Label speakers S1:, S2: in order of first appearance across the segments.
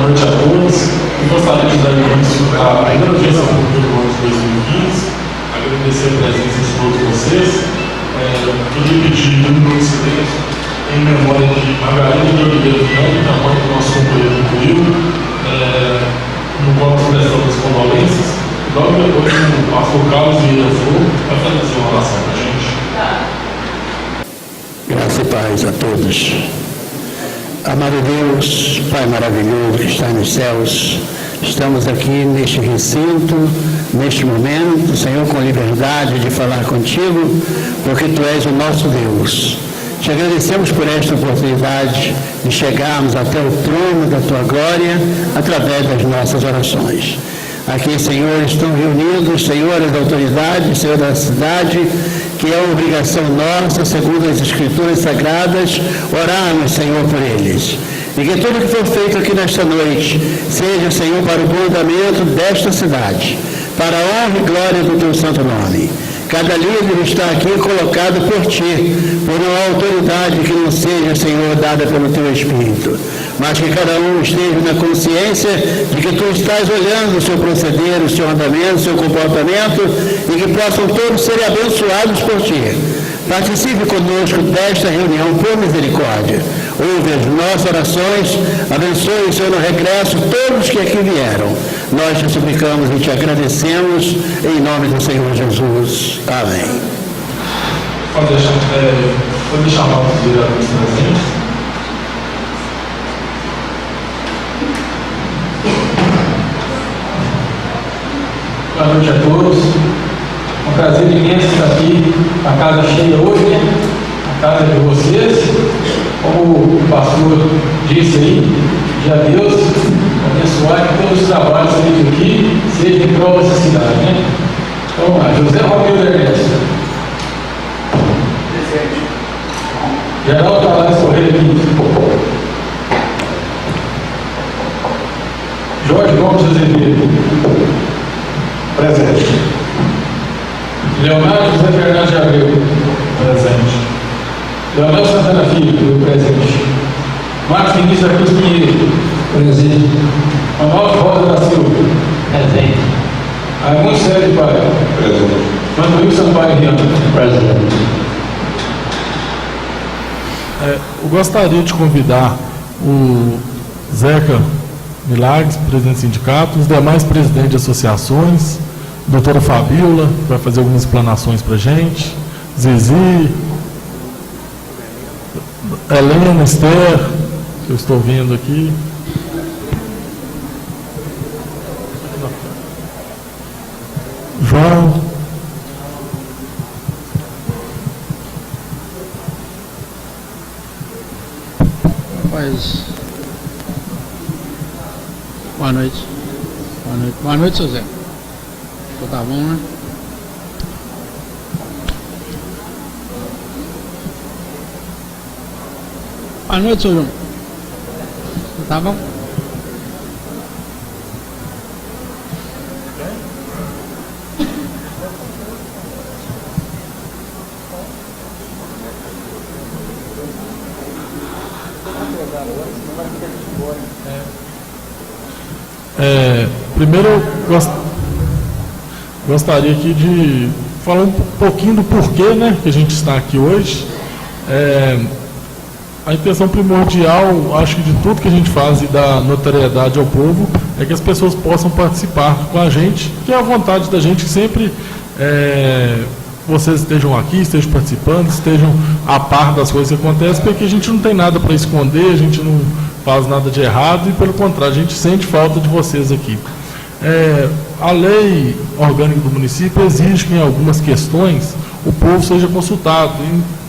S1: noite a todos. Eu gostaria de dar início à primeira audiência pública do ano de 2015, agradecer a presença de todos vocês. Queria pedir um minuto de silêncio em memória de Margarida de Oliveira Viana, que a mãe do nosso companheiro incluiu, no qual nós prestamos as condolências. Logo depois, o pastor Carlos Vieira Flor vai fazer uma oração para a gente.
S2: Graça e paz a todos. Amado Deus, Pai maravilhoso que está nos céus, estamos aqui neste recinto, neste momento, Senhor, com liberdade de falar contigo, porque Tu és o nosso Deus. Te agradecemos por esta oportunidade de chegarmos até o trono da Tua glória através das nossas orações. Aqui, Senhor, estão reunidos, Senhor, as autoridades, Senhor da cidade, que é uma obrigação nossa, segundo as Escrituras Sagradas, orarmos, Senhor, por eles. E que tudo que for feito aqui nesta noite seja, Senhor, para o bom andamento desta cidade, para a honra e glória do Teu santo nome. Cada líder está aqui colocado por Ti, por uma autoridade que não seja, Senhor, dada pelo Teu Espírito, mas que cada um esteja na consciência de que Tu estás olhando o seu proceder, o seu andamento, o seu comportamento, e que possam todos ser abençoados por Ti. Participe conosco desta reunião por misericórdia. Ouve as nossas orações, abençoe, Senhor, no regresso todos que aqui vieram. Nós te suplicamos e te agradecemos em nome do Senhor Jesus. Amém.
S1: Pode chamar os vereadores presentes. Boa noite a todos. Um prazer imenso estar aqui, a casa cheia hoje, né? A casa de vocês. Como o pastor disse aí, de a Deus abençoar que todos os trabalhos feitos aqui sejam em prol dessa cidade, né? Então, vamos lá, José Romeu Ernesto. Presente. Geraldo Tavares Correia aqui. Jorge Gomes Azevedo. Presente. Leonardo José Fernandes de Abreu. Presente. Leonel Santana Filho, presente. Marcos Vinícius Cruz Pinheiro, presente. Manuel Rosa da Silva, presente. Raimundo Sérgio Pai, presente. Manuel Sampaio Riano, presente.
S3: Eu gostaria de convidar o Zeca Milagres, presidente do sindicato, os demais presidentes de associações, a doutora Fabiola, que vai fazer algumas explanações para a gente, Zizi, Helena, Esther, que eu estou vendo aqui. João.
S4: Rapaz. Boa noite. Boa noite. Boa noite, seu Zé. Tá bom, né? Boa noite, seu João. Tá bom?
S3: Primeiro, eu gostaria aqui de falar um pouquinho do porquê, né, que a gente está aqui hoje. A intenção primordial, acho que de tudo que a gente faz e dá notoriedade ao povo, é que as pessoas possam participar com a gente, que é a vontade da gente que sempre vocês estejam aqui, estejam participando, estejam a par das coisas que acontecem, porque a gente não tem nada para esconder, a gente não faz nada de errado e, pelo contrário, a gente sente falta de vocês aqui. A lei orgânica do município exige que, em algumas questões, o povo seja consultado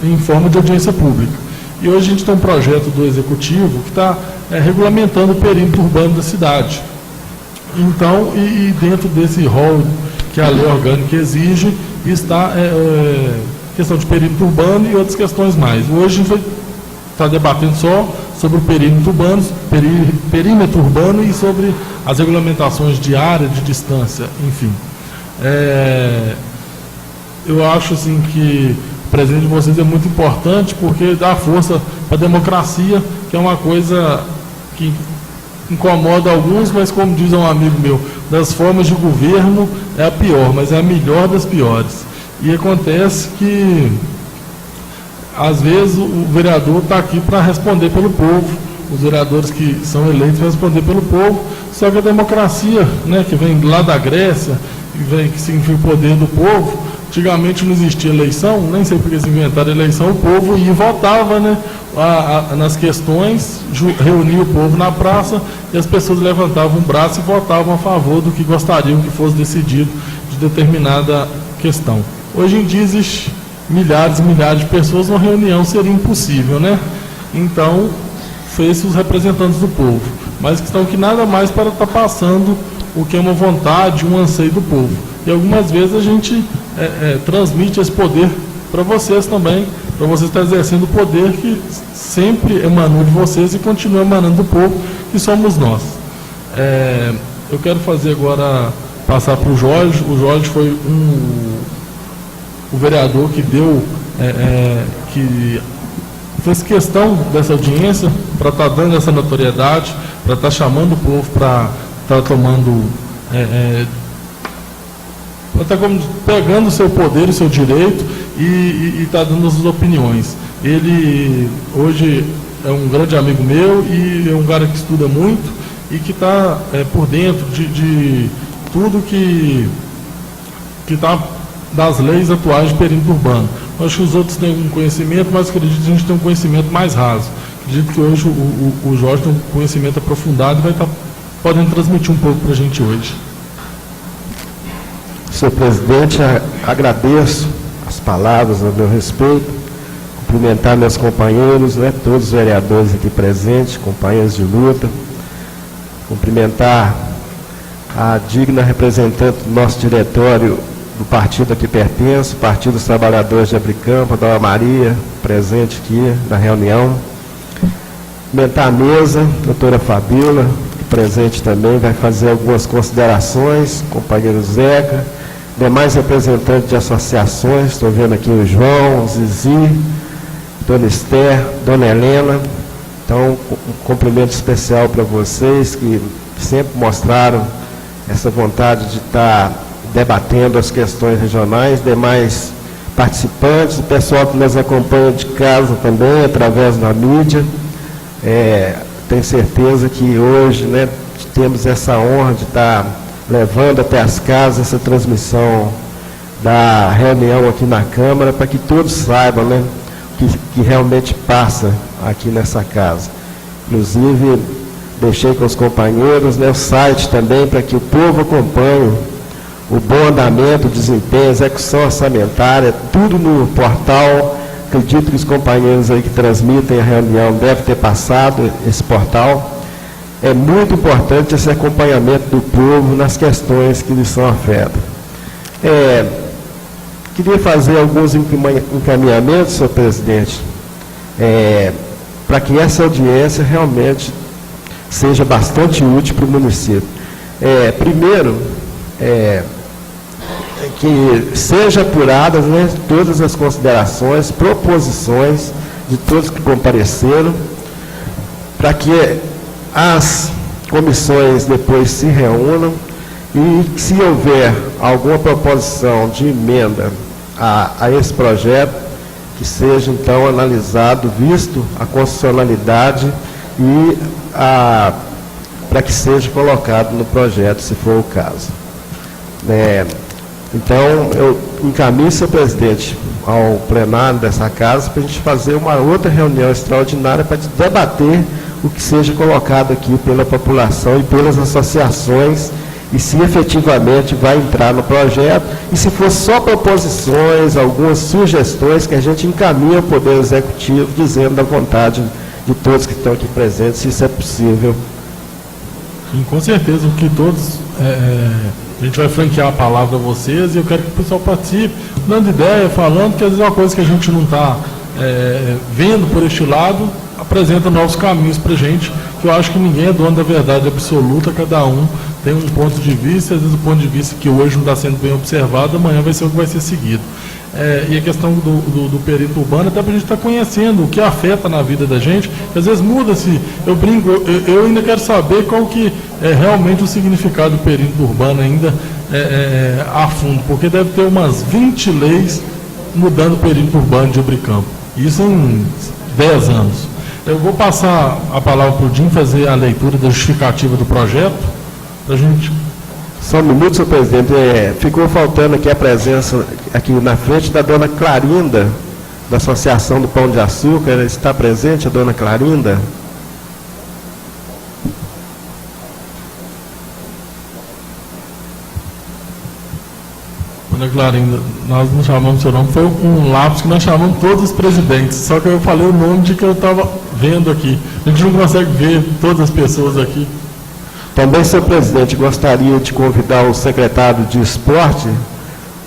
S3: em forma de audiência pública. E hoje a gente tem um projeto do Executivo que está regulamentando o perímetro urbano da cidade. Então, e dentro desse rol que a lei orgânica exige, está questão de perímetro urbano e outras questões mais. Hoje a gente vai estar debatendo só sobre o perímetro urbano e sobre as regulamentações de área, de distância, enfim. Eu acho assim que o presente de vocês é muito importante porque dá força para a democracia, que é uma coisa que incomoda alguns, mas como diz um amigo meu, das formas de governo é a pior, mas é a melhor das piores. E acontece que, às vezes, o vereador está aqui para responder pelo povo, os vereadores que são eleitos para responder pelo povo, só que a democracia, né, que vem lá da Grécia, que significa o poder do povo, antigamente não existia eleição, nem sei porque se inventaram eleição, o povo ia e votava, né, nas questões, reunia o povo na praça e as pessoas levantavam o braço e votavam a favor do que gostariam que fosse decidido de determinada questão. Hoje em dia existe milhares e milhares de pessoas, uma reunião seria impossível, né? Então, fez-se os representantes do povo, mas que estão aqui nada mais para estar passando o que é uma vontade, um anseio do povo. E algumas vezes a gente transmite esse poder para vocês também, para vocês estar exercendo o poder que sempre emanou de vocês e continua emanando do povo, que somos nós. Eu quero fazer agora, passar para o Jorge. O Jorge foi o vereador que deu, que fez questão dessa audiência para estar dando essa notoriedade, para estar chamando o povo para estar tomando, para estar pegando o seu poder, o seu direito e estar dando as suas opiniões. Ele hoje é um grande amigo meu e é um cara que estuda muito e que está por dentro de tudo que está das leis atuais de perímetro urbano. Acho que os outros têm um conhecimento, mas acredito que a gente tem um conhecimento mais raso. Acredito que hoje o Jorge tem um conhecimento aprofundado e vai estar podendo transmitir um pouco para a gente hoje.
S5: Senhor presidente, agradeço as palavras a meu respeito, cumprimentar meus companheiros, né, todos os vereadores aqui presentes, companheiros de luta, cumprimentar a digna representante do nosso diretório do partido a que pertenço, Partido dos Trabalhadores de Abricampo, a Dona Maria, presente aqui na reunião. Cumprimentar a mesa, doutora Fabíola, presente também, vai fazer algumas considerações, companheiro Zeca, demais representantes de associações, estou vendo aqui o João, o Zizi, Dona Esther, Dona Helena. Então, um cumprimento especial para vocês que sempre mostraram essa vontade de estar debatendo as questões regionais, demais participantes, o pessoal que nos acompanha de casa também, através da mídia. Tenho certeza que hoje, né, temos essa honra de estar levando até as casas essa transmissão da reunião aqui na Câmara, para que todos saibam, né, que realmente passa aqui nessa casa. Inclusive, deixei com os companheiros, né, o site também, para que o povo acompanhe o bom andamento, o desempenho, a execução orçamentária, tudo no portal. Acredito que os companheiros aí que transmitem a reunião devem ter passado esse portal. É muito importante esse acompanhamento do povo nas questões que lhes são afetas. Queria fazer alguns encaminhamentos, senhor presidente, para que essa audiência realmente seja bastante útil para o município. Primeiro, que sejam apuradas, né, todas as considerações, proposições de todos que compareceram, para que as comissões depois se reúnam e, se houver alguma proposição de emenda a esse projeto, que seja então analisado, visto a constitucionalidade e para que seja colocado no projeto, se for o caso. Então, eu encaminho, senhor presidente, ao plenário dessa casa, para a gente fazer uma outra reunião extraordinária para debater o que seja colocado aqui pela população e pelas associações, e se efetivamente vai entrar no projeto, e se for só proposições, algumas sugestões que a gente encaminha ao Poder Executivo, dizendo da vontade de todos que estão aqui presentes, se isso é possível.
S3: Sim, com certeza, que todos... a gente vai franquear a palavra a vocês e eu quero que o pessoal participe, dando ideia, falando, que às vezes é uma coisa que a gente não está vendo por este lado, apresenta novos caminhos para a gente, que eu acho que ninguém é dono da verdade absoluta, cada um tem um ponto de vista, às vezes o ponto de vista que hoje não está sendo bem observado, amanhã vai ser o que vai ser seguido. e a questão do perímetro urbano, até para a gente estar conhecendo o que afeta na vida da gente, que às vezes muda-se, eu brinco, eu ainda quero saber qual que é realmente o significado do perímetro urbano ainda a fundo, porque deve ter umas 20 leis mudando o perímetro urbano de Ubricampo, isso em 10 anos. Eu vou passar a palavra para o Jim fazer a leitura da justificativa do projeto, para a gente...
S5: Só um minuto, senhor presidente. Ficou faltando aqui a presença, aqui na frente, da dona Clarinda, da Associação do Pão de Açúcar. Ela está presente, a dona Clarinda?
S3: Dona Clarinda, nós não chamamos seu nome, foi um lápis que nós chamamos todos os presidentes, só que eu falei o nome de que eu estava vendo aqui. A gente não consegue ver todas as pessoas aqui.
S5: Também, senhor presidente, gostaria de convidar o secretário de Esporte,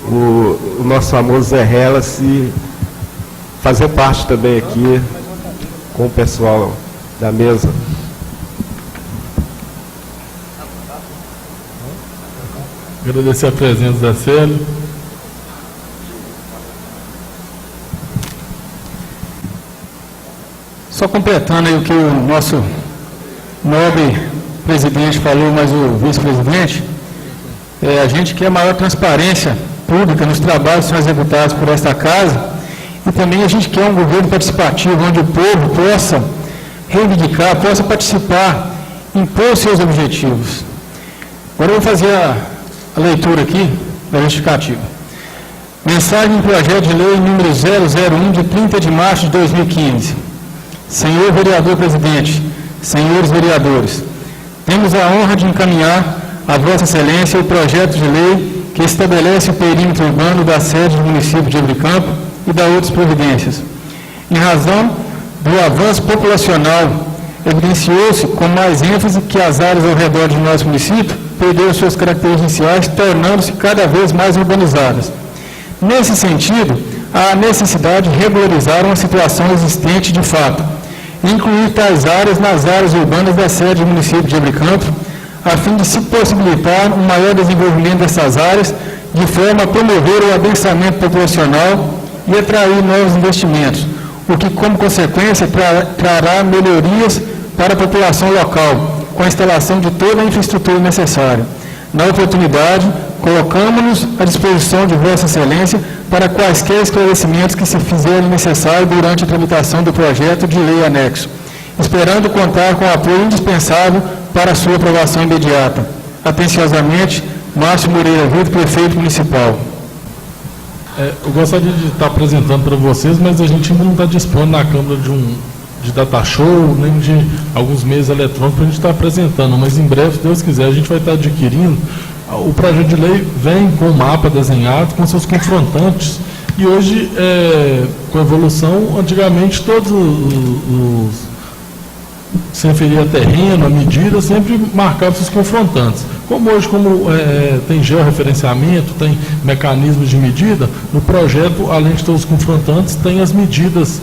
S5: o nosso famoso Zé Rela, se fazer parte também aqui com o pessoal da mesa.
S3: Agradecer a presença da Célio.
S4: Só completando aí o que o nosso nobre presidente falou, mas o vice-presidente, a gente quer maior transparência pública nos trabalhos que são executados por esta casa, e também a gente quer um governo participativo, onde o povo possa reivindicar, possa participar, impor seus objetivos. Agora eu vou fazer a leitura aqui da justificativa. Mensagem do projeto de lei número 001, de 30 de março de 2015. Senhor vereador presidente, senhores vereadores, temos a honra de encaminhar a Vossa Excelência o projeto de lei que estabelece o perímetro urbano da sede do município de Ubricampo e da outras providências. Em razão do avanço populacional, evidenciou-se com mais ênfase que as áreas ao redor de nosso município perderam suas características iniciais, tornando-se cada vez mais urbanizadas. Nesse sentido, há a necessidade de regularizar uma situação existente de fato, incluir tais áreas nas áreas urbanas da sede do município de Ubricampo, a fim de se possibilitar um maior desenvolvimento dessas áreas, de forma a promover o adensamento populacional e atrair novos investimentos, o que, como consequência, trará melhorias para a população local, com a instalação de toda a infraestrutura necessária. Na oportunidade, colocamos-nos à disposição de Vossa Excelência para quaisquer esclarecimentos que se fizerem necessários durante a tramitação do projeto de lei anexo, esperando contar com o apoio indispensável para a sua aprovação imediata. Atenciosamente, Márcio Moreira Vitor, prefeito municipal.
S3: Eu gostaria de estar apresentando para vocês, mas a gente ainda não está dispondo na Câmara de data show, nem de alguns meios eletrônicos para a gente estar apresentando, mas em breve, se Deus quiser, a gente vai estar adquirindo. O projeto de lei vem com o mapa desenhado, com seus confrontantes, e hoje, com a evolução, antigamente todos os se referia a terreno, a medida, sempre marcavam seus confrontantes. Como hoje, tem georreferenciamento, tem mecanismos de medida, no projeto, além de todos os confrontantes, tem as medidas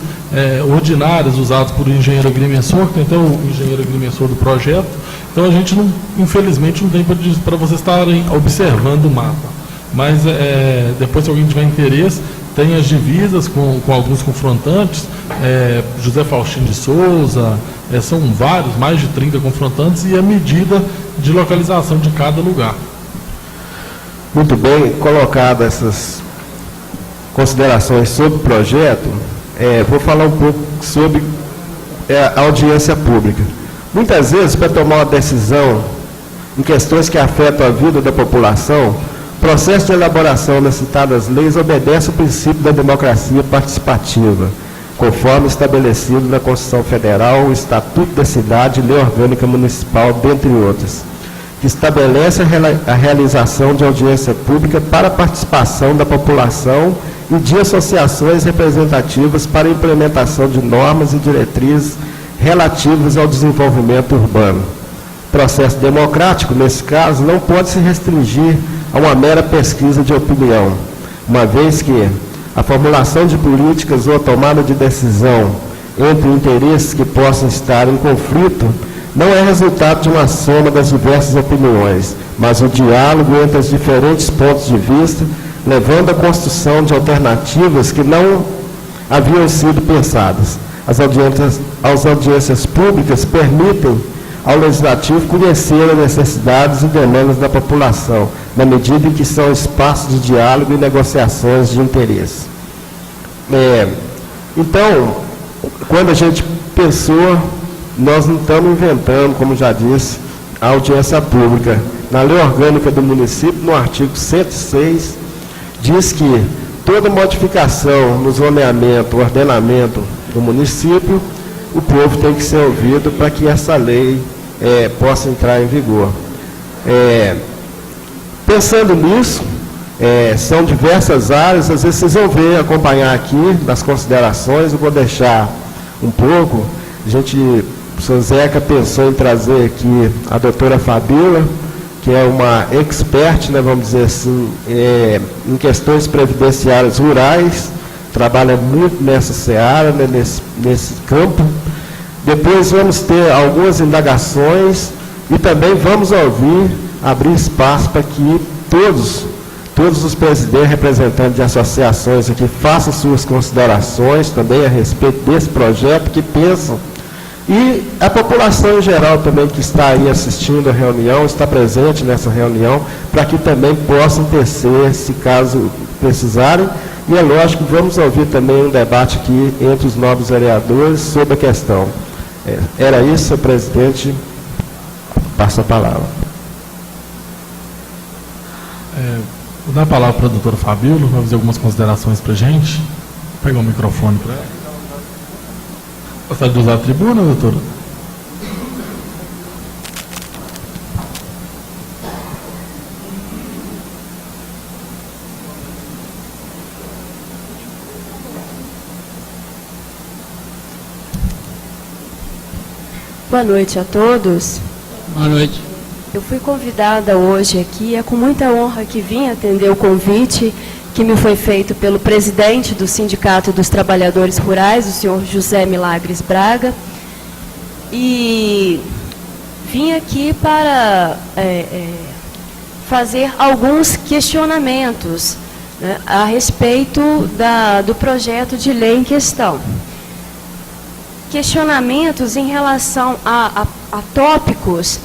S3: ordinárias usadas por engenheiro agrimensor, que tem até o engenheiro agrimensor do projeto. Então a gente, infelizmente, não tem para vocês estarem observando o mapa. Mas depois, se alguém tiver interesse, tem as divisas com alguns confrontantes, José Faustino de Souza, são vários, mais de 30 confrontantes, e a medida de localização de cada lugar.
S5: Muito bem, colocadas essas considerações sobre o projeto, vou falar um pouco sobre a audiência pública. Muitas vezes, para tomar uma decisão em questões que afetam a vida da população, o processo de elaboração das citadas leis obedece ao princípio da democracia participativa, conforme estabelecido na Constituição Federal, o Estatuto da Cidade e Lei Orgânica Municipal, dentre outras, que estabelece a realização de audiência pública para a participação da população e de associações representativas para a implementação de normas e diretrizes relativas ao desenvolvimento urbano. O processo democrático, nesse caso, não pode se restringir a uma mera pesquisa de opinião, uma vez que a formulação de políticas ou a tomada de decisão entre interesses que possam estar em conflito não é resultado de uma soma das diversas opiniões, mas o diálogo entre os diferentes pontos de vista, levando à construção de alternativas que não haviam sido pensadas. As audiências públicas permitem ao Legislativo conhecer as necessidades e demandas da população, na medida em que são espaços de diálogo e negociações de interesse. Então, quando a gente pensou, nós não estamos inventando, como já disse, a audiência pública. Na Lei Orgânica do Município, no artigo 106, diz que toda modificação no zoneamento, ordenamento do município, o povo tem que ser ouvido para que essa lei possa entrar em vigor. Pensando nisso, são diversas áreas, às vezes vocês vão ver, acompanhar aqui das considerações, eu vou deixar um pouco. O senhor Zeca pensou em trazer aqui a doutora Fabíola, que é uma expert, né, vamos dizer assim, em questões previdenciárias rurais, trabalha muito nessa seara, né, nesse campo. Depois vamos ter algumas indagações e também vamos abrir espaço para que todos os presidentes, representantes de associações aqui, façam suas considerações também a respeito desse projeto, que pensam. E a população em geral também que está aí assistindo a reunião, está presente nessa reunião, para que também possam tecer, se caso precisarem. E é lógico, vamos ouvir também um debate aqui entre os novos vereadores sobre a questão. Era isso, senhor presidente. Passo a palavra.
S3: Vou dar a palavra para a doutora Fabíola, vai fazer algumas considerações para a gente. Vou pegar o microfone para ela. Gostaria de usar a tribuna, doutora?
S6: Boa noite a todos.
S2: Boa noite.
S6: Eu fui convidada hoje aqui, é com muita honra que vim atender o convite que me foi feito pelo presidente do Sindicato dos Trabalhadores Rurais, o senhor José Milagres Braga, e vim aqui para fazer alguns questionamentos, né, a respeito do projeto de lei em questão. Questionamentos em relação a tópicos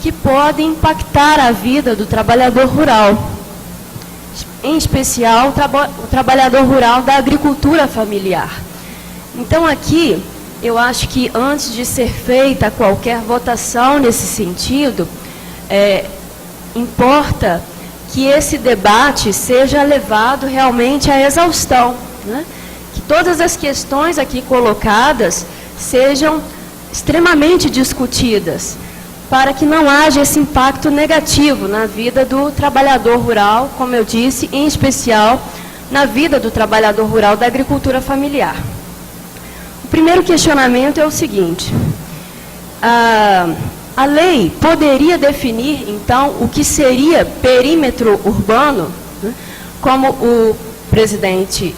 S6: que podem impactar a vida do trabalhador rural, em especial o trabalhador rural da agricultura familiar. Então aqui, eu acho que antes de ser feita qualquer votação nesse sentido, importa que esse debate seja levado realmente à exaustão, né? Que todas as questões aqui colocadas sejam extremamente discutidas, para que não haja esse impacto negativo na vida do trabalhador rural, como eu disse, em especial na vida do trabalhador rural da agricultura familiar. O primeiro questionamento é o seguinte: a lei poderia definir, então, o que seria perímetro urbano, né? Como o presidente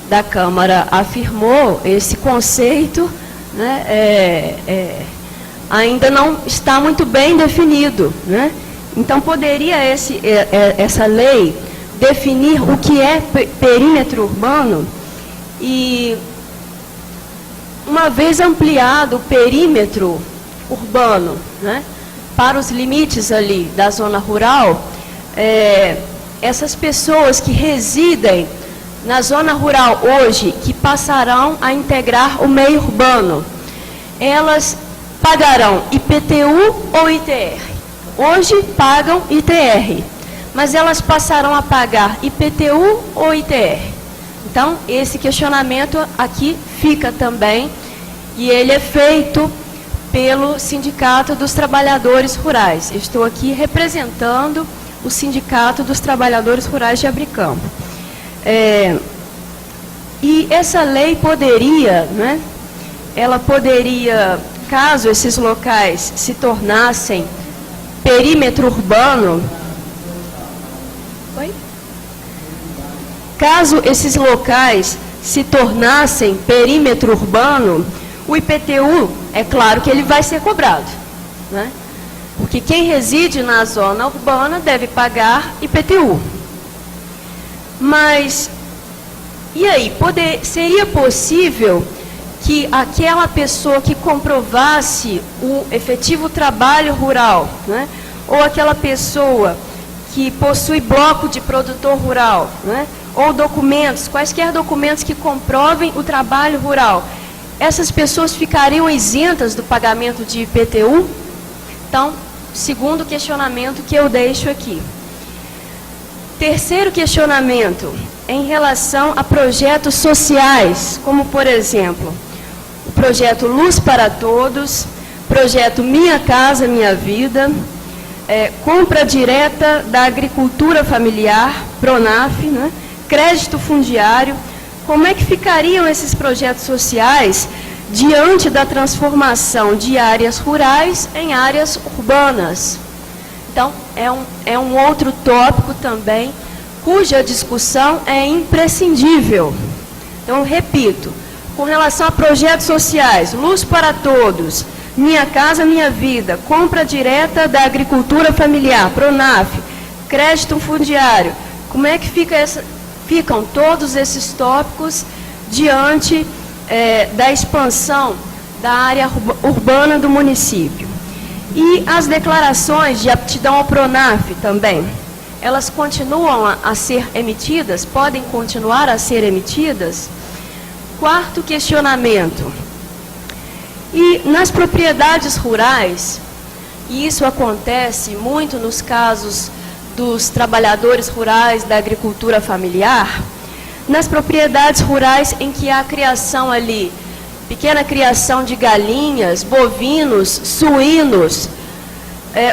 S6: da Câmara afirmou, esse conceito, né, ainda não está muito bem definido, né? Então, poderia essa lei definir o que é perímetro urbano e, uma vez ampliado o perímetro urbano, né, para os limites ali da zona rural, essas pessoas que residem na zona rural hoje, que passarão a integrar o meio urbano, elas pagarão IPTU ou ITR? Hoje pagam ITR, mas elas passarão a pagar IPTU ou ITR? Então, esse questionamento aqui fica também, e ele é feito pelo Sindicato dos Trabalhadores Rurais. Eu estou aqui representando o Sindicato dos Trabalhadores Rurais de Abricampo. E essa lei poderia, né, ela poderia, caso esses locais se tornassem perímetro urbano, caso esses locais se tornassem perímetro urbano, o IPTU, é claro que ele vai ser cobrado, né? Porque quem reside na zona urbana deve pagar IPTU. Mas, e aí, seria possível que aquela pessoa que comprovasse o efetivo trabalho rural, né, ou aquela pessoa que possui bloco de produtor rural, né, ou documentos, quaisquer documentos que comprovem o trabalho rural, essas pessoas ficariam isentas do pagamento de IPTU? Então, segundo questionamento que eu deixo aqui. Terceiro questionamento, em relação a projetos sociais, como, por exemplo, o projeto Luz para Todos, projeto Minha Casa Minha Vida, compra direta da agricultura familiar, PRONAF, né, crédito fundiário. Como é que ficariam esses projetos sociais diante da transformação de áreas rurais em áreas urbanas? Então, é um outro tópico também, cuja discussão é imprescindível. Então, repito, com relação a projetos sociais, Luz para Todos, Minha Casa Minha Vida, compra direta da agricultura familiar, PRONAF, crédito fundiário, como é que ficam todos esses tópicos diante da expansão da área urbana do município? E as declarações de aptidão ao PRONAF também, elas continuam a ser emitidas? Podem continuar a ser emitidas? Quarto questionamento. E nas propriedades rurais, e isso acontece muito nos casos dos trabalhadores rurais da agricultura familiar, nas propriedades rurais em que há criação ali, pequena criação de galinhas, bovinos, suínos,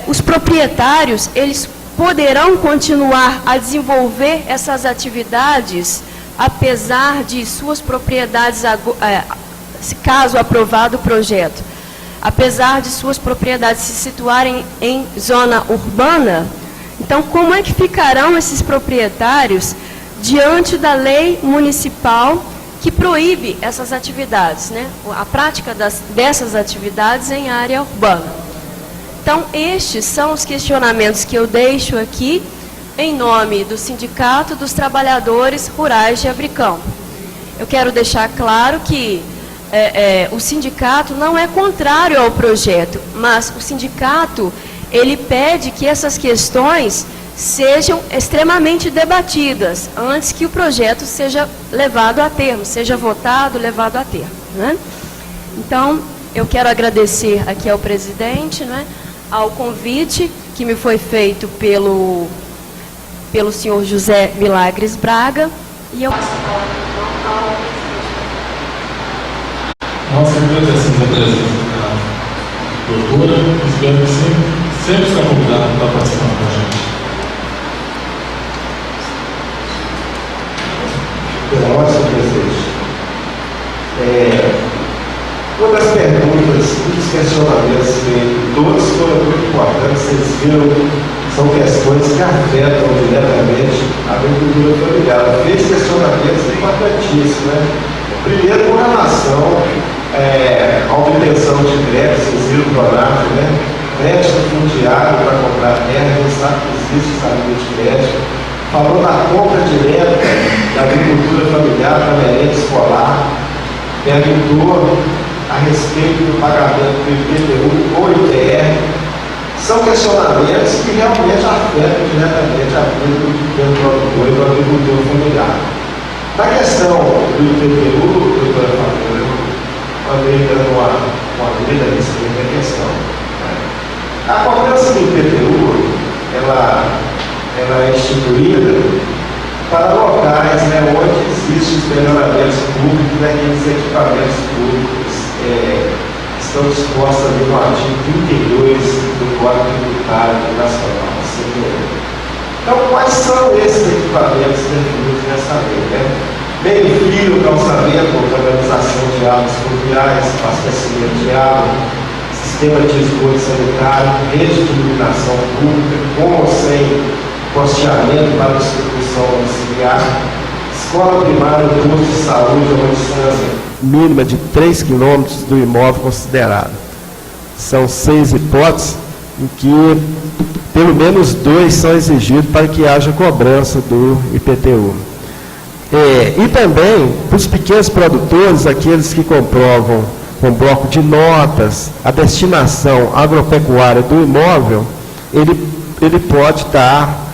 S6: os proprietários, eles poderão continuar a desenvolver essas atividades, apesar de suas propriedades, caso aprovado o projeto, apesar de suas propriedades se situarem em zona urbana? Então, como é que ficarão esses proprietários diante da lei municipal que proíbe essas atividades, né? A prática dessas atividades em área urbana? Então, estes são os questionamentos que eu deixo aqui em nome do Sindicato dos Trabalhadores Rurais de Abricampo. Eu quero deixar claro que o sindicato não é contrário ao projeto, mas o sindicato, ele pede que essas questões sejam extremamente debatidas antes que o projeto seja levado a termo, seja votado, levado a termo, né? Então, eu quero agradecer aqui ao presidente, né, ao convite que me foi feito pelo senhor José Milagres Braga, e eu...
S1: Nós agradecemos a presença da doutora, espero que sempre está convidado para participar com a gente.
S5: Nossa, presidente. Uma das perguntas, um dos questionamentos feitos, todos foram muito importantes, vocês viram, são questões que afetam diretamente a agricultura familiar. Fez questionamentos importantíssimos, né? Primeiro, com relação à obtenção de crédito, vocês viram o PRONAF, né? Crédito fundiário para comprar terra, a gente sabe que existe essa linha de crédito. Falou da compra direta da agricultura familiar para merenda escolar, perguntou a respeito do pagamento do IPTU ou ITR. São questionamentos que realmente afetam diretamente a vida do pequeno produtor e do agricultor familiar. Na questão do IPTU, doutora Fabiola, eu andei dando uma lida nisso aí, a questão. A cobrança do IPTU, ela é instituída para locais, né, onde existem os melhoramentos públicos, daqueles equipamentos públicos que estão dispostos ali no artigo 32 do Código Tributário Nacional, CPN. Então, quais são esses equipamentos definidos nessa lei, né? Meio-fio, calçamento, organização de águas fluviais, abastecimento de água, sistema de esgoto sanitário, rede de iluminação pública, com ou sem posteamento para distribuição domiciliar, escola primária, posto de saúde a uma distância mínima de 3 km do imóvel considerado. São 6 hipóteses em que pelo menos 2 são exigidos para que haja cobrança do IPTU. E também, para os pequenos produtores, aqueles que comprovam com bloco de notas a destinação agropecuária do imóvel, ele pode estar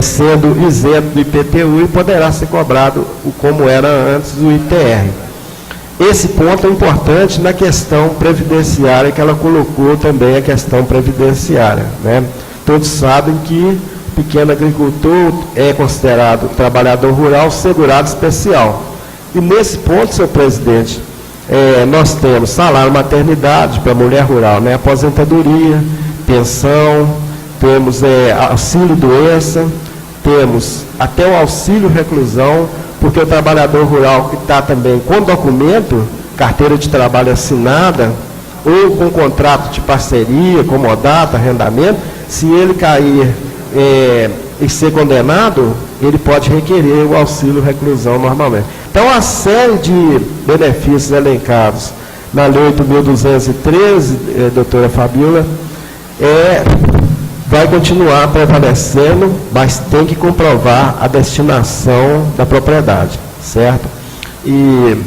S5: sendo isento do IPTU e poderá ser cobrado como era antes do ITR. Esse ponto é importante na questão previdenciária, que ela colocou também a questão previdenciária, né? Todos sabem que o pequeno agricultor é considerado trabalhador rural segurado especial. E nesse ponto, senhor presidente, nós temos salário maternidade para a mulher rural, né? Aposentadoria, pensão, temos auxílio doença, temos até o auxílio reclusão, porque o trabalhador rural que está também com documento, carteira de trabalho assinada, ou com contrato de parceria, comodato, arrendamento, se ele cair e ser condenado, ele pode requerer o auxílio reclusão normalmente. Então, a série de benefícios elencados na Lei 8.213, doutora Fabíola, vai continuar prevalecendo, mas tem que comprovar a destinação da propriedade, certo? E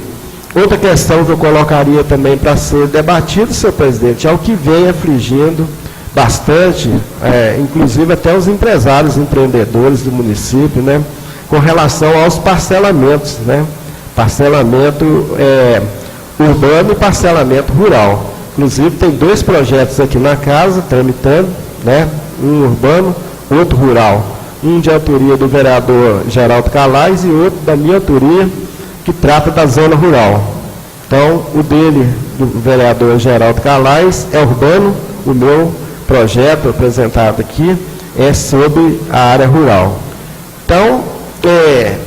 S5: outra questão que eu colocaria também para ser debatido, senhor presidente, é o que vem afligindo bastante, inclusive até os empresários, empreendedores do município, né, com relação aos parcelamentos, né, parcelamento urbano e parcelamento rural. Inclusive, tem 2 projetos aqui na casa, tramitando, né, um urbano, outro rural. Um de autoria do vereador Geraldo Calais e outro da minha autoria, que trata da zona rural. Então, o dele, do vereador Geraldo Calais, é urbano, o meu projeto apresentado aqui é sobre a área rural. Então,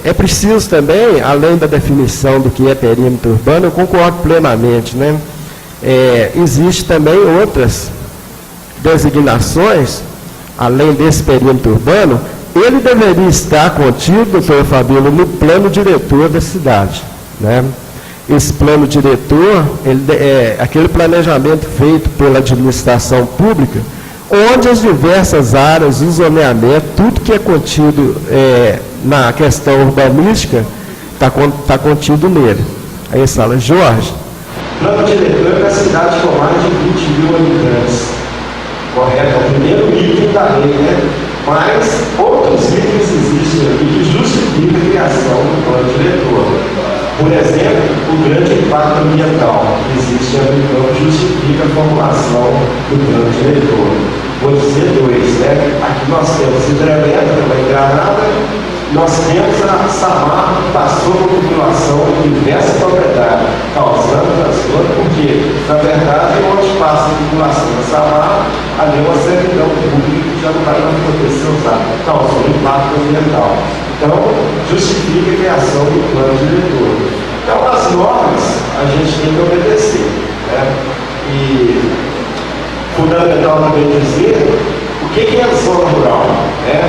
S5: é preciso também, além da definição do que é perímetro urbano, eu concordo plenamente, né? Existe também outras designações, além desse perímetro urbano, ele deveria estar contido, doutora Fabíola, no plano diretor da cidade, né? Esse plano diretor, aquele planejamento feito pela administração pública, onde as diversas áreas, o zoneamento, tudo que é contido na questão urbanística, está contido nele. Aí fala, Jorge.
S7: Plano diretor da cidade com mais de 20 mil habitantes. Correto? É o primeiro item da lei, né? Mas outros itens existem aqui que justificam a criação do plano diretor. Por exemplo, o grande impacto ambiental que existe no campo justifica a formulação do plano diretor. Vou dizer 2, né? Aqui nós temos hidrelétrica, uma engranada, nós temos a Samarco, que passou por população de diversas propriedades, causando transtorno, porque, na verdade, onde passa a população da Samarco, ali é uma servidão pública que já não vai mais poder ser usada, causou impacto ambiental. Então, justifica a criação do plano diretor. Então, as normas a gente tem que obedecer, né? E fundamental também dizer o que é a zona rural, né?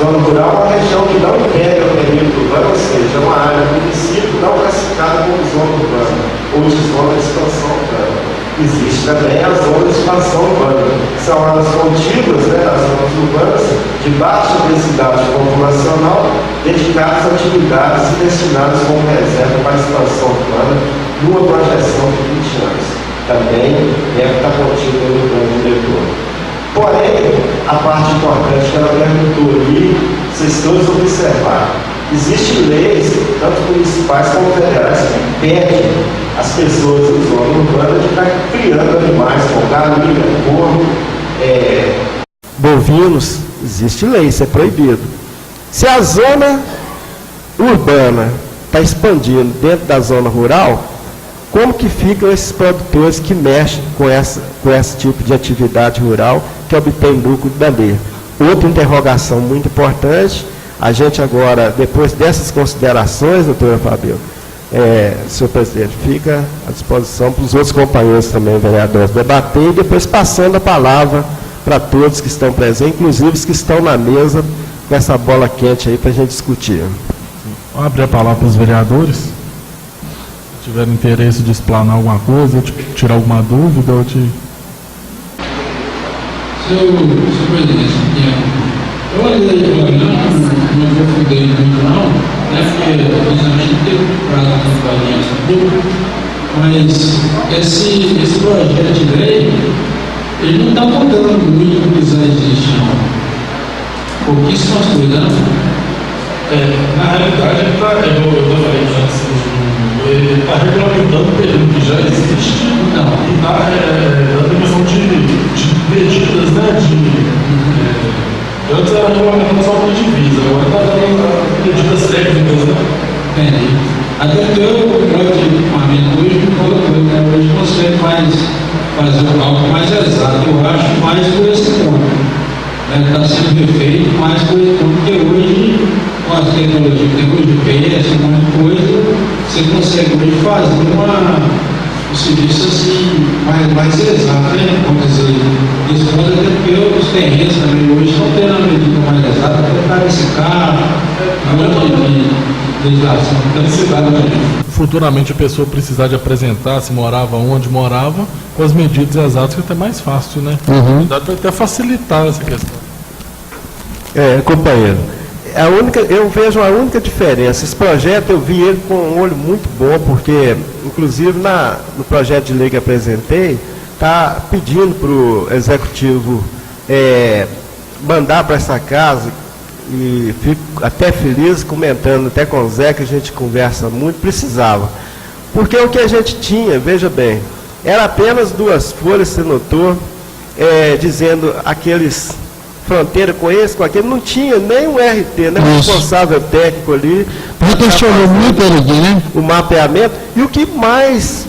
S7: Zona rural é uma região que não integra o perímetro urbano, ou seja, uma área do município não classificada como zona urbana ou de zona de expansão urbana. Existe também a zona de expansão urbana, que são áreas contíguas, né, as zonas urbanas de baixa densidade populacional, dedicadas a atividades e destinadas como reserva para a expansão urbana numa projeção de 20 anos. Também deve estar contido no plano diretor. Porém, a parte importante que ela perguntou ali, vocês todos observaram, existem leis, tanto municipais como federais, que impedem as pessoas da zona urbana de estar criando animais como galinha, porco,
S5: bovinos. Existe lei, isso é proibido. Se a zona urbana está expandindo dentro da zona rural, como que ficam esses produtores que mexem com esse tipo de atividade rural que obtém lucro da lei? Outra interrogação muito importante, a gente agora, depois dessas considerações, doutora Fabíola, senhor presidente, fica à disposição para os outros companheiros também, vereadores, debater e depois passando a palavra para todos que estão presentes, inclusive os que estão na mesa, com essa bola quente aí para a gente discutir.
S3: Vou abrir a palavra para os vereadores. Se tiver interesse de explanar alguma coisa, de tirar alguma dúvida ou de...
S8: Senhor presidente, Eu olhei o programa, não aprofundei muito não, né, porque infelizmente teve prazo de audiência pública, mas esse projeto de lei, ele não está mudando muito o que já existe, não. Pouquíssimas coisas, não?
S1: Na realidade, eu falei antes, ele está regulamentando um período que já existe e está dando a questão de medidas, né? Antes era regulamentando só por divisa, agora está dando medidas técnicas, né?
S8: Entendi. Até porque o equipamento hoje hoje consegue fazer algo mais exato, eu acho, mais por esse ponto. Está sendo refeito mais por esse ponto, porque hoje, com as tecnologias que tem hoje, GPS, um monte de coisa, você consegue hoje fazer um serviço assim, mais exato, né? Vamos dizer, isso pode até porque os terrenos também hoje estão tendo a medida mais exata para tentar esse carro, um monte de legislação,
S3: futuramente a pessoa precisar de apresentar se morava onde morava, com as medidas exatas, que é até mais fácil, né? Dá para até facilitar essa questão.
S5: Companheiro, eu vejo a única diferença. Esse projeto eu vi ele com um olho muito bom, porque, inclusive, no projeto de lei que apresentei, está pedindo para o executivo mandar para essa casa, e fico até feliz, comentando até com o Zé, que a gente conversa muito, precisava. Porque o que a gente tinha, veja bem, era apenas 2 folhas, você notou, dizendo aqueles fronteira com esse, com aquele, não tinha nem um RT, nem um responsável técnico ali.
S2: Já questionou muito ele aqui, né?
S5: O mapeamento. E o que mais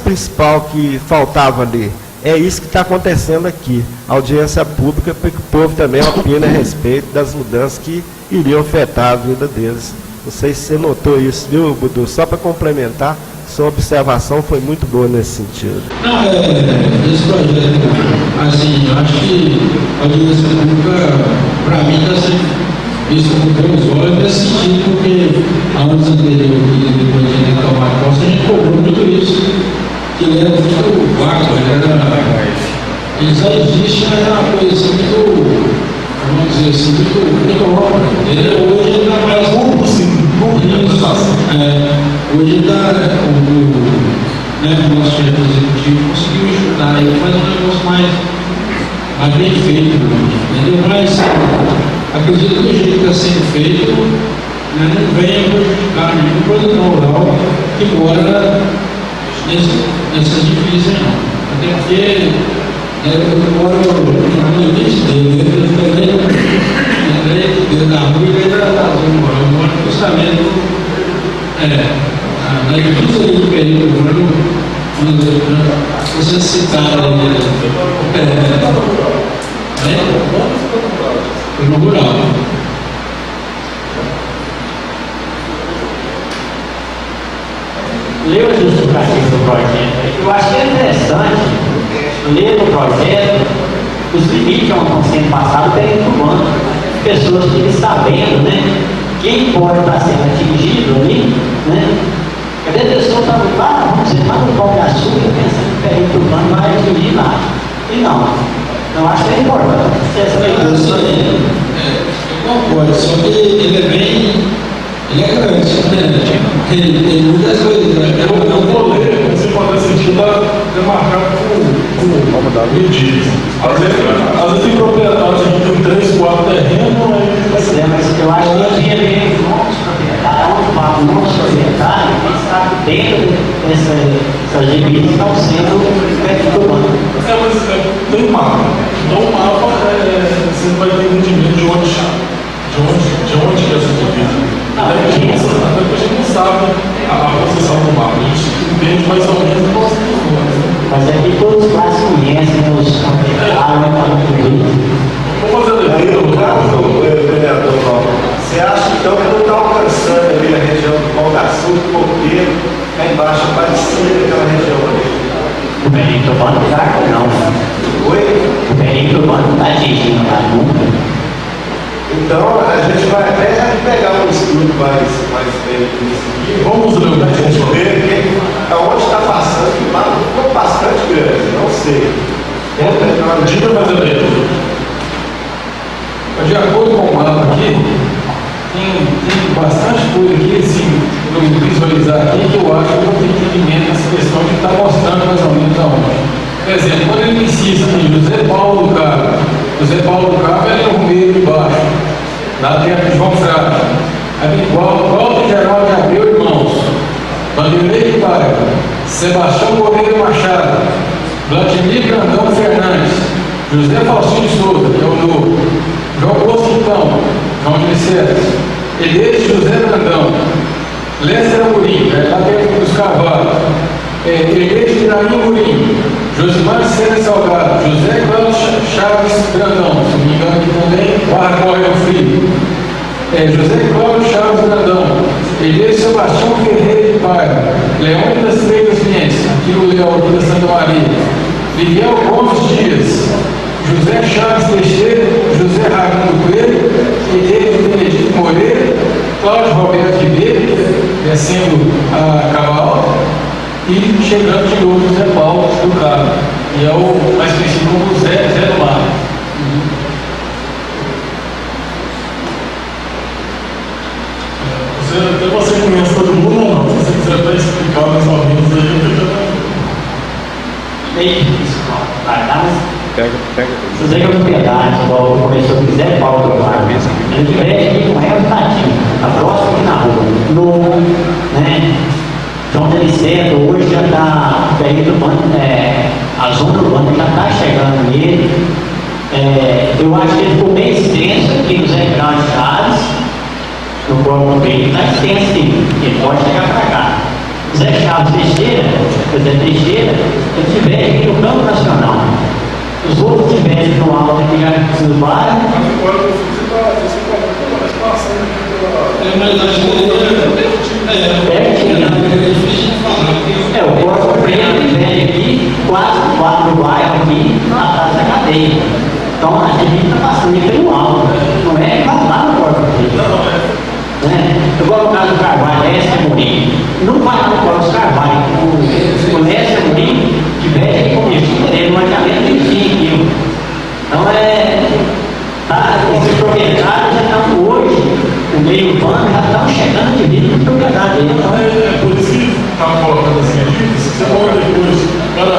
S5: principal que faltava ali, é isso que está acontecendo aqui. Audiência pública, para que o povo também opine a respeito das mudanças que iriam afetar a vida deles. Não sei se você notou isso, viu, Budu? Só para complementar, sua observação foi muito boa nesse sentido.
S8: Não, esse projeto, assim, eu acho que a audiência pública, para mim, está sendo visto com bons olhos nesse sentido, porque a anos anterior, depois de ele tomar posse, a gente cobrou muito isso, que ele era muito vago, ele já existe, mas é uma coisa assim, muito, vamos dizer assim, muito ampla. Hoje ele está mais hoje está o nosso chefe executivo conseguiu ajudar ele a fazer um negócio mais bem feito, entendeu? Mas acredito que o jeito que está sendo feito, né, não venha prejudicar nenhum produtor rural que mora nessas divisas, não. Até porque eu moro no limite dele, ele da rua e ele da zona, eu moro justamente na divisa do período urbano, você citaram no rural.
S9: Leu a justificativa do projeto. Eu acho que é interessante ler no projeto os limites que estão sendo passados pelo urbano. Pessoas que sabendo, né, quem pode estar sendo atingido ali, né? Cadê a pessoa que está no bar, vamos dizer, lá no Pão de Açúcar, pensando que o período urbano vai atingir lá. E não. Eu acho que é importante essa leitura.
S8: Eu concordo, só que ele é grande, né? Ele tem muitas coisas, né?
S1: Eu vou ler, se for nesse sentido, demarcado com medidas. Às vezes tem proprietários que tem 3, 4 terrenos,
S9: mas eu acho que tinha bem novos proprietários, novos proprietários, que estão dentro dessas divisas que estão sendo perturbadas.
S1: Mas tem um mapa. Então o mapa você vai ter entendimento de onde que é essa divisa. Até que a gente não sabe a posição do mapa, a gente entende mais ou menos o nosso né?
S9: Mas é que todos lá se conhecem, né? Os proprietários,
S7: Vamos fazer aí, no caso, vereador Paulo, você acha então que não está alcançando ali a região do Pão de Açúcar, Coqueiro, cá embaixo, parecida daquela região ali?
S9: O perímetro urbano não.
S7: Oi?
S9: O perímetro urbano não está atingindo lá nunca.
S7: Então, a gente vai até pegar um estudo mais bem aqui.
S1: Vamos ler
S7: a gente ver aonde está passando, que lá ficou bastante grande, não sei.
S1: Diga mais ou menos. De acordo com
S10: bastante coisa aqui, assim, eu visualizar aqui, que eu acho que eu tenho entendimento nessa questão de estar mostrando mais ou menos aonde. Por exemplo, quando ele insiste em José Paulo do Cabo, ele é o meio de baixo, lá dentro de João Fraga. Aí Walter Geraldo de Abreu, irmãos, Vanderlei de Paiva, Sebastião Moreira Machado, Vladimir Grandão Fernandes, José Faustino Souza, que é o novo, João Bosco Quintão, João de Licetas, Elias José Brandão, Lester Amorim, lá dentro dos Carvalhos, Elias Piraí Amorim, Josimar Sena Salgado, José Cláudio Chaves Brandão, se não me engano aqui também, Barra Correia Filho, José Cláudio Chaves Brandão, Elias Sebastião Ferreira de Paiva, Leônidas Freitas Mendes, aqui o Leão da Santa Maria, Miguel Gomes Dias, José Chaves Teixeira, José Raimundo Coelho, Elias Benedito Moreira, Cláudio Roberto Ribeiro, descendo a Cabal, e chegando de novo José Paulo do Cabo, e é o mais conhecido como Zé do Mar.
S1: Você conhece todo mundo ou não? Se você quiser até explicar mais ou menos aí, eu já
S9: Meio difícil, vai dar, mas se você é propriedade, igual começou com Zé Paulo do Mar, ele tiver aqui com Real Tadinho, a próxima aqui na rua, novo, né? João Deliceto, hoje já está, o período urbano, a zona urbana já está chegando nele. Eu acho que ele ficou bem extenso aqui no Zé Grau de Chaves, no corpo dele está extenso sim, ele pode chegar para cá. Zé Chaves Teixeira, ele estiver aqui no campo nacional. Os outros estiverem no alto aqui já no bairro. O Corpo Preto vem aqui, quase do bairro aqui, atrás da cadeia. Então a gente está passando pelo alto, não é lá no Corpo Preto. Igual no caso do Carvalho, Lécio Amorim, não vai lá no Corpo Carvalho, o Lécio Amorim tiver aqui comigo, ele não adianta de 5 quilos. Então esses proprietários já estão hoje, o meio urbano já estão chegando de vida com propriedade dele. Então,
S1: por isso que estava colocando assim aqui, se você for depois, cara,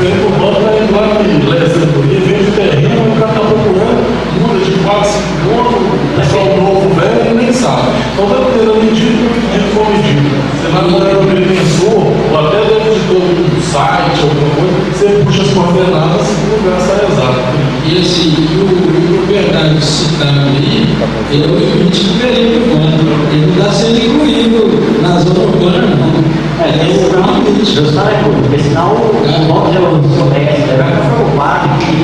S1: o urbano vai indo lá em Lessa, e vende o terreno, o cara está procurando, muda de 4, 5 pontos, o pessoal novo, velho, nem sabe. Então está tendo medido o que dito for medido. Você vai mandar um agrimensor, ou até dentro de todo um site, alguma coisa, você puxa as coordenadas e o lugar sai exato.
S8: E assim, o proprietário citado aí, ele é o limite do período urbano. Ele não está sendo incluído na zona urbana, não.
S9: Tem o limite, porque senão o nome do soubesse, ele vai ficar preocupado que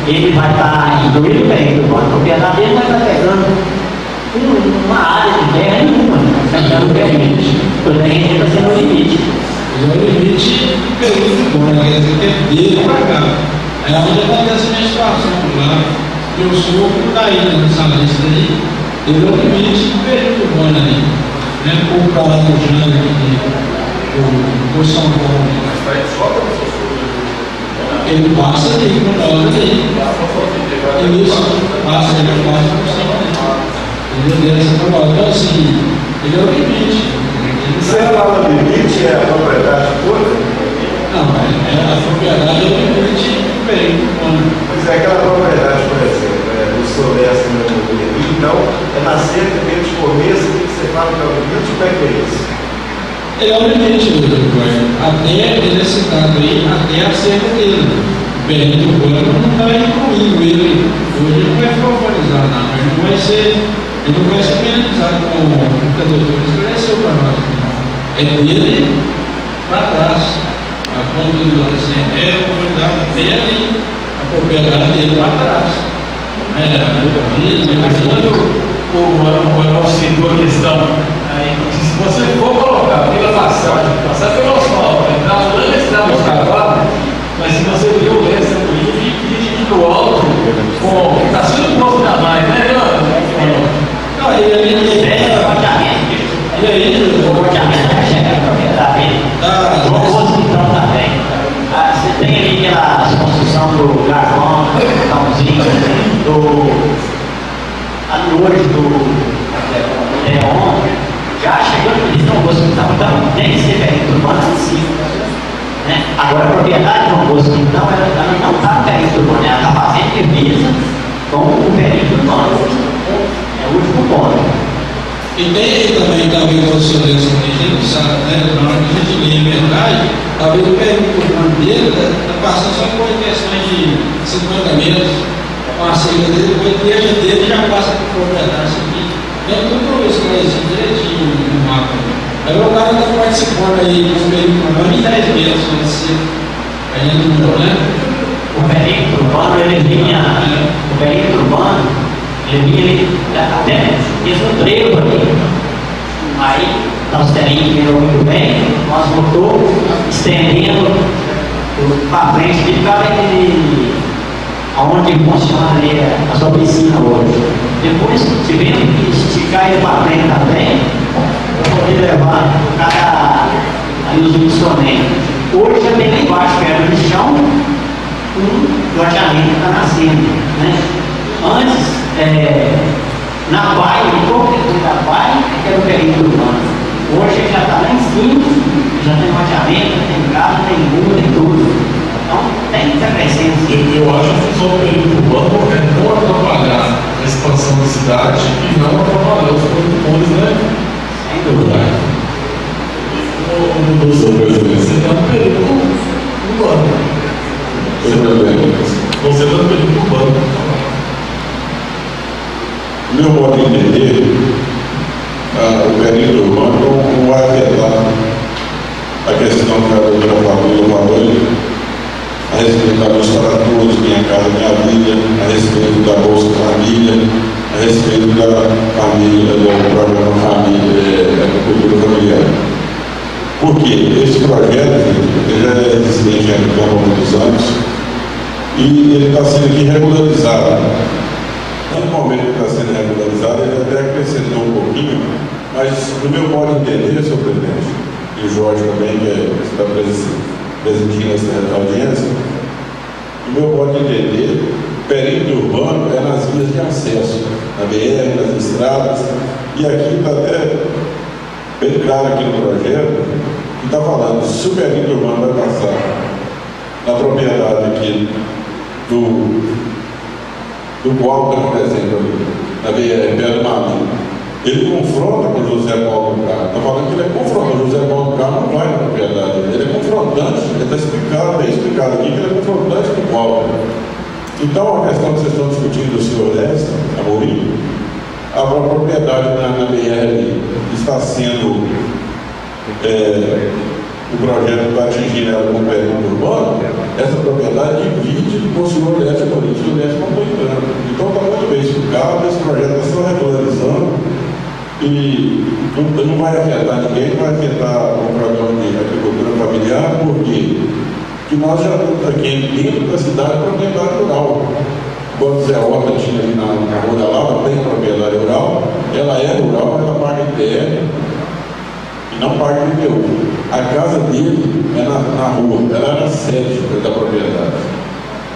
S9: ele vai estar incluído bem, a propriedade dele vai estar pegando uma área de terra nenhuma, pegando o limite. O terreno está sendo o limite.
S8: Ele é o limite do período urbano, quer dizer que é dele para cá. É onde acontece a minha situação lá. Eu sou o que está aí nessa lista aí, ele é o limite do período urbano ali. O cara do Jânio o São Paulo, ele passa ali, com a hora ali. Isso, passa ali, passa por cima ali. Ele desce por hora. Então, assim, ele é o limite.
S7: Você fala do limite, é a propriedade toda?
S8: Não, a propriedade é o limite do período urbano.
S7: Pois é, aquela propriedade, por exemplo, do Solesto no Rio, então, é na cerca dele de começo que você fala que é o limite, como é que é isso?
S8: Ele é o limite do urbano. Até ele é citado aí, até a cerca dele. O período urbano não está incluindo ele. Hoje ele não vai ficar urbanizado, não. Ele não vai ser penalizado com o que a doutora esclareceu para nós. É dele para trás. A ponta do lado assim, é a comunidade até ali, a propriedade dele para trás.
S10: O Manuel citou a questão, se você for colocar pela passar pelo asfalto, entrar no estrada dos cavalos, mas se você ver o resto do livro, fica do alto, está sendo posto da mais, né, Leandro?
S9: Não, e aí, o loteamento vai chegar na propriedade. Então também. Você tem ali aquela construção do Garfão, do Carrãozinho, ali hoje do até ontem, já chegou no início do hospital, então tem que ser perímetro urbano em si. Né? Agora, a propriedade de um hospital, ela não está no perímetro urbano, ela está fazendo divisa com o perímetro urbano. É o último ponto.
S8: E tem aí também, talvez, o senhor a gente não sabe, né? Na hora que a gente lê a verdade, talvez o perímetro urbano dele está passando só por questões de 50 metros, com a cerca dele, depois a igreja dele já passa por propriedade seguinte. Tem tudo esclarecido direitinho no mapa. Aí o cara está participando aí com o perímetro urbano em 10 metros, pode ser. Aí não, né?
S9: O perímetro urbano, ele vinha, o perímetro urbano, ele até fez um trevo ali. Aí, nós teremos muito bem, nós voltou estendendo para frente de cada onde funciona ali a sua piscina hoje. Depois, tivemos que esticar ele para frente também, para poder levar ali os missionários. Hoje já tem lá embaixo, perto do chão, um loteamento que está nascendo. Né? Antes, na baia, um pouco depois da baia, que era o perímetro urbano. Hoje já está lá em cima, já tem loteamento, tem casa, tem rua, tem tudo. Então, tem que crescendo.
S1: Eu acho que a função do perímetro urbano é não atrapalhar a expansão da cidade e não atrapalhar os produtores, né?
S9: Sem dúvida.
S1: Você está no perímetro urbano. Você está no perímetro urbano.
S11: No meu modo de entender, o perímetro urbano não vai afetar a questão que a doutora Fabíola falou a respeito da Bolsa para Todos, Minha Casa Minha Vida, a respeito da Bolsa Família, a respeito da família, do programa Família, Agricultura Familiar. Porque esse projeto ele já é existente há muitos anos e ele está sendo aqui regularizado. No momento que está sendo regularizado, ele até acrescentou um pouquinho, mas no meu modo de entender, senhor presidente, e o Jorge também, que está presidindo essa audiência, no meu modo de entender, o perímetro urbano é nas vias de acesso, na BR, nas estradas, e aqui está até bem claro aqui no projeto, que está falando, se o perímetro urbano vai passar na propriedade aqui do Walter, por exemplo, na BR, perto do Marinho, ele confronta com o José Paulo do Carmo. Está falando que ele é confrontante. O José Paulo do Carmo não vai na propriedade dele. Ele é confrontante. Ele está explicado, bem explicado aqui, que ele é confrontante com o Walter. Então, a questão que vocês estão discutindo do senhor Orestes, Amorim, a propriedade na BR está sendo o projeto vai atingir ela com o perímetro urbano, essa propriedade divide com o senhor Orestes Amorim. O senhor Orestes não está entrando. Então, está muito bem explicado, esse projeto está só regularizando e não vai afetar ninguém, vai afetar o programa de agricultura familiar, porque nós já temos aqui dentro da cidade propriedade rural. Quando Zé Horta tinha ali na Rua da Lava, tem propriedade rural, ela é rural, mas ela paga ITR e não paga IPTU. A casa dele é na rua, ela era a sede da propriedade.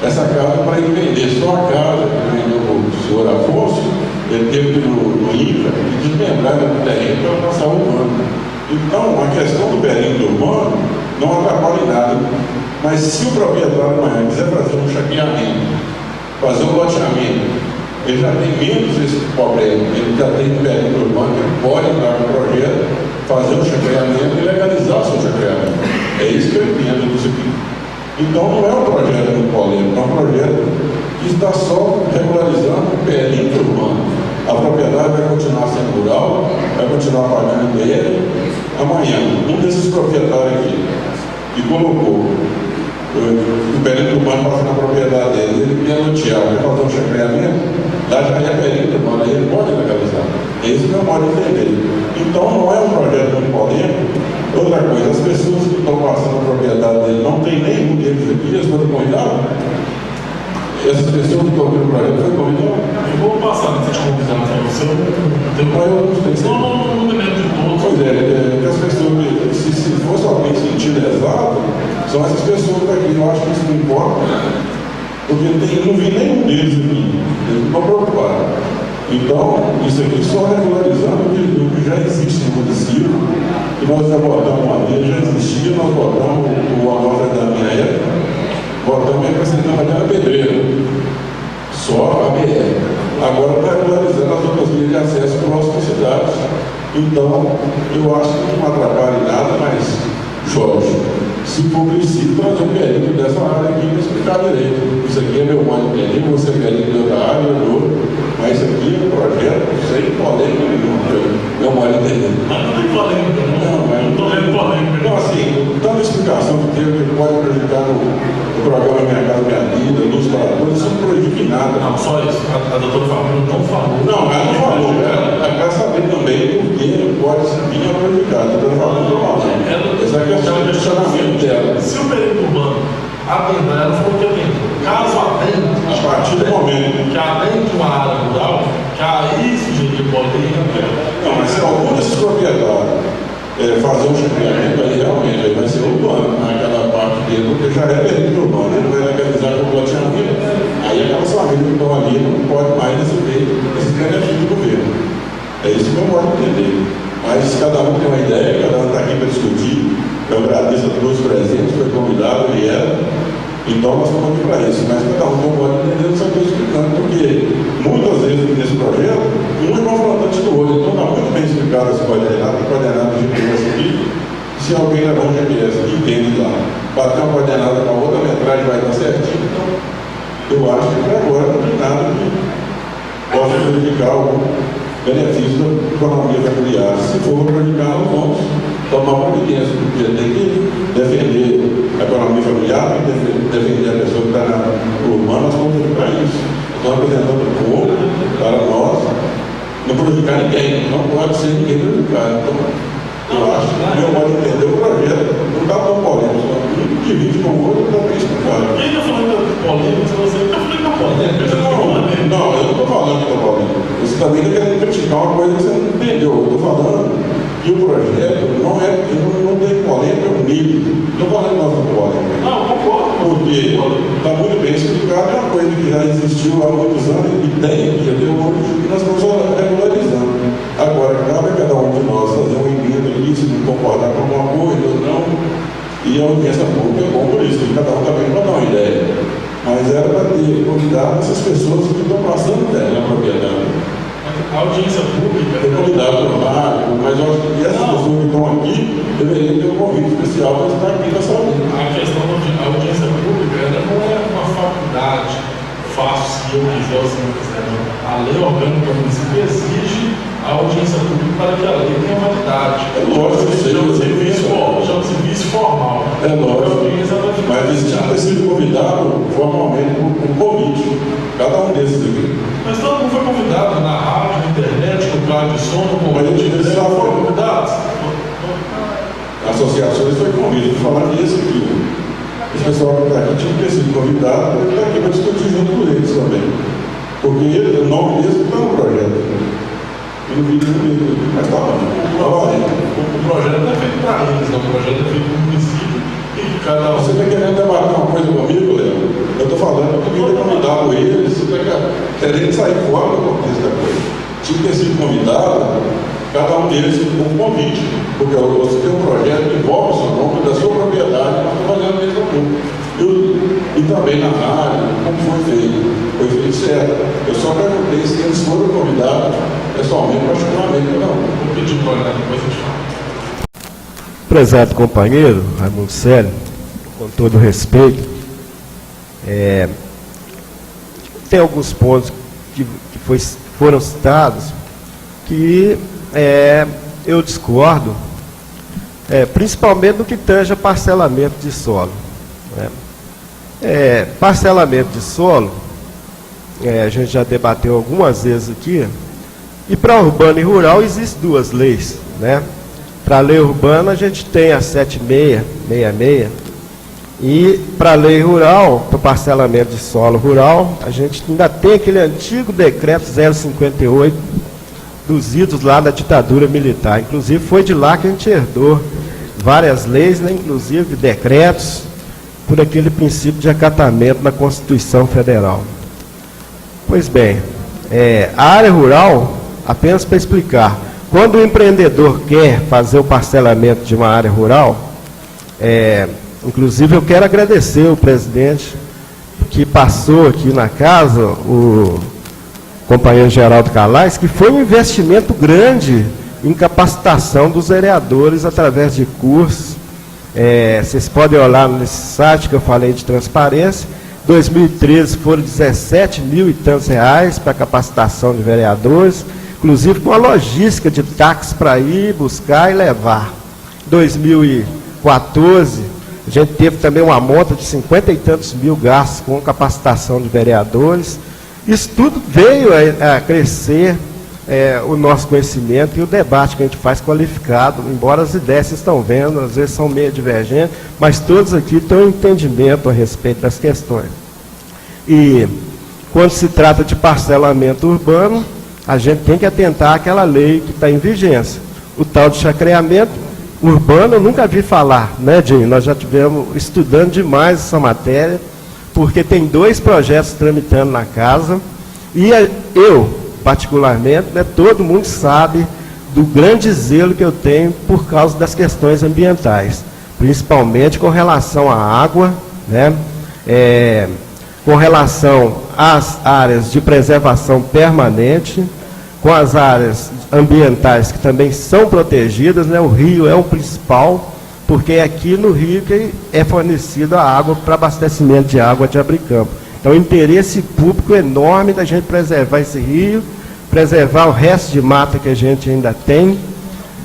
S11: Essa casa, para ele vender só a casa, que vendeu o senhor Afonso, ele teve que ir no INCRA e desmembrar o terreno para passar o urbano. Então, a questão do perímetro urbano não atrapalha em nada. Mas se o proprietário amanhã quiser fazer um chapeamento, fazer um loteamento, ele já tem menos esse problema, ele já tem perímetro urbano, ele pode entrar no projeto, fazer um chapeamento e legalizar o seu chapeamento. É isso que eu entendo disso aqui. Então não é um projeto muito polêmico, é um projeto que está só regularizando o perímetro urbano. A propriedade vai continuar sendo rural, vai continuar pagando ITR. Amanhã, um desses proprietários aqui, que colocou o perímetro urbano passa na propriedade dele, ele quer lotear, quer fazer um chapeamento, lá já é perímetro urbano, aí ele pode legalizar. É isso que eu posso entender. Então não é um projeto muito polêmico. Outra coisa, as pessoas que estão passando a propriedade dele, não tem nenhum deles aqui, eles foram convidados. Essas pessoas que estão aqui no projeto foram convidadas.
S1: Eu vou passar nessa convidada para você.
S11: Não
S1: me lembro de todos.
S11: Pois é, que as pessoas, se fosse alguém em sentido exato, são essas pessoas daqui. Eu acho que isso não importa, porque não vi nenhum deles aqui. Eles não estão preocupados. Então, isso aqui só regularizando o que já existe no município, que nós já votamos uma vez, já existia, nós votamos o amostra da minha época, votamos representando a Mariana Pedreira, só a BR. Agora está regularizando as outras vias de acesso para nossas cidades. Então, eu acho que não atrapalha em nada, mas, Jorge, se for preciso, trazer um perito dessa área aqui para explicar direito. Isso aqui é meu mãe perito, você é perito de outra área, eu dou. Mas isso aqui é um projeto sem polêmica nenhuma, meu mãe entendeu.
S1: Mas não tem polêmica, não. Não estou vendo polêmica.
S11: Então, assim, dando explicação do que pode prejudicar o programa Minha Casa Minha Vida, dos tratores, isso não prejudica em nada.
S1: Não, só isso. A doutora Fabíola não falou.
S11: Não, ela não falou. Ela quer saber também por que pode vir a prejudicar. A doutora Fabíola não falou. Esse é o questionamento dela.
S1: Se o perito urbano atendar, ela falou que atendeu. Caso atenda,
S11: a partir do momento
S1: que atende uma área rural, que aí sugerir polêmica.
S11: Não, mas se algum desses proprietários fazer um chapeamento, aí realmente aí vai ser urbano, naquela parte dele, porque já é perito urbano, ele vai legalizar completamente. Aí aquelas famílias que estão ali não podem mais receber esse benefício do governo. É isso que eu posso entender. Mas cada um tem uma ideia, cada um está aqui para discutir. Eu agradeço a todos os presentes, foi convidado, vieram. Então nós estamos aqui para isso. Mas cada um pode entender o que eu estou explicando, porque muitas vezes nesse projeto, um é confrontante do outro. Então está muito bem explicado esse coordenado do GPS aqui. Se alguém levar um GPS e entende lá, bater uma coordenada com a outra metragem vai dar certinho. Então, eu acho que até agora não tem nada que possa prejudicar o benefício da economia familiar. Se for prejudicar, nós vamos tomar providência, porque tem que defender a economia familiar, tem que defender a pessoa que está na urbana, nós estamos aqui para isso. Estamos apresentando o povo para nós não prejudicar ninguém, não pode ser ninguém prejudicado. Então, eu acho que meu modo de entender o projeto não está tão polêmico, um divide com o outro está bem explicado.
S1: Quem está falando de polêmica, se você está falando de polêmica?
S11: Não, eu não estou falando de polêmica. Você também está querendo criticar uma coisa que você não entendeu. Eu estou falando que o projeto não tem polêmica nível. Não estou falando que nós não polêmica.
S1: Não, concordo.
S11: Porque está muito bem explicado, é uma coisa que já existiu há muitos anos e tem aqui até hoje, e nós estamos regularizando. Agora, cabe a cada um de nós fazer um emenda aqui, se não concordar com alguma coisa ou não, e a audiência pública é bom por isso, cada um também para dar uma ideia. Mas era para ter convidado essas pessoas que estão passando dela na propriedade.
S1: A audiência pública.
S11: Ter convidado o Marco, mas eu acho que essas pessoas que estão aqui deveriam ter um convite especial para estar aqui nessa audiência.
S1: A questão da audiência pública ela não é uma faculdade fácil se eu quiser ou se não quiser. Não. A lei orgânica do município exige a audiência pública para que a lei tenha validade.
S11: É lógico,
S1: chama serviço formal.
S11: É lógico. Mas eles tinham ter sido convidado formalmente por convite. Cada um desses aqui.
S1: Mas todo mundo foi convidado na rádio, na internet, no carro de som, no convite.
S11: Eles já foram convidados. Associações foi convite. Vou falar nisso aqui. Esse pessoal que está aqui tinha que ter sido convidado para estar aqui para discutir junto com eles também. Porque o nome deles está no projeto. E no vídeo dele. Mas está lá.
S1: O projeto não é feito para eles, não. O projeto é feito para o município.
S11: Você está querendo debater uma coisa comigo, Léo? Eu estou falando que eu queria convidado eles, você está querendo sair fora do contexto da coisa. Tinha que ter sido convidado, cada um deles com um convite, porque você tem um projeto que envolve o seu nome, da sua propriedade, nós estamos fazendo mesmo pouco. E também na área, como foi feito? Foi feito certo. Eu só perguntei se eles foram convidados pessoalmente, particularmente ou não.
S1: Vou pedir para olhar, depois a gente fala.
S5: Prezado companheiro, Raimundo Célio, com todo respeito, tem alguns pontos que foram citados que eu discordo, principalmente no que tange a parcelamento de solo. Parcelamento de solo, a gente já debateu algumas vezes aqui, e para urbano e rural existem duas leis, né? Para a lei urbana a gente tem a 7666 e para a lei rural, para o parcelamento de solo rural, a gente ainda tem aquele antigo decreto 058 dos idos lá da ditadura militar. Inclusive foi de lá que a gente herdou várias leis, né, inclusive decretos, por aquele princípio de acatamento na Constituição Federal. Pois bem, A área rural, apenas para explicar, quando o empreendedor quer fazer o parcelamento de uma área rural, inclusive eu quero agradecer o presidente que passou aqui na casa, o companheiro Geraldo Calais, que foi um investimento grande em capacitação dos vereadores através de cursos. Vocês podem olhar nesse site que eu falei de transparência. 2013 foram 17 mil e tantos reais para capacitação de vereadores, inclusive com a logística de táxi para ir buscar e levar. 2014, a gente teve também uma monta de 50 e tantos mil gastos com capacitação de vereadores. Isso tudo veio a crescer o nosso conhecimento e o debate que a gente faz qualificado, embora as ideias vocês estão vendo, às vezes são meio divergentes, mas todos aqui têm um entendimento a respeito das questões. E quando se trata de parcelamento urbano, a gente tem que atentar àquela lei que está em vigência. O tal de chacreamento urbano eu nunca vi falar, né, Dinho? Nós já tivemos estudando demais essa matéria, porque tem 2 projetos tramitando na casa, e eu, particularmente, né, todo mundo sabe do grande zelo que eu tenho por causa das questões ambientais, principalmente com relação à água, né, com relação às áreas de preservação permanente, com as áreas ambientais que também são protegidas, né, o rio é o principal, porque é aqui no rio que é fornecida a água para abastecimento de água de Abricampo. Então, o interesse público enorme da gente preservar esse rio, preservar o resto de mata que a gente ainda tem,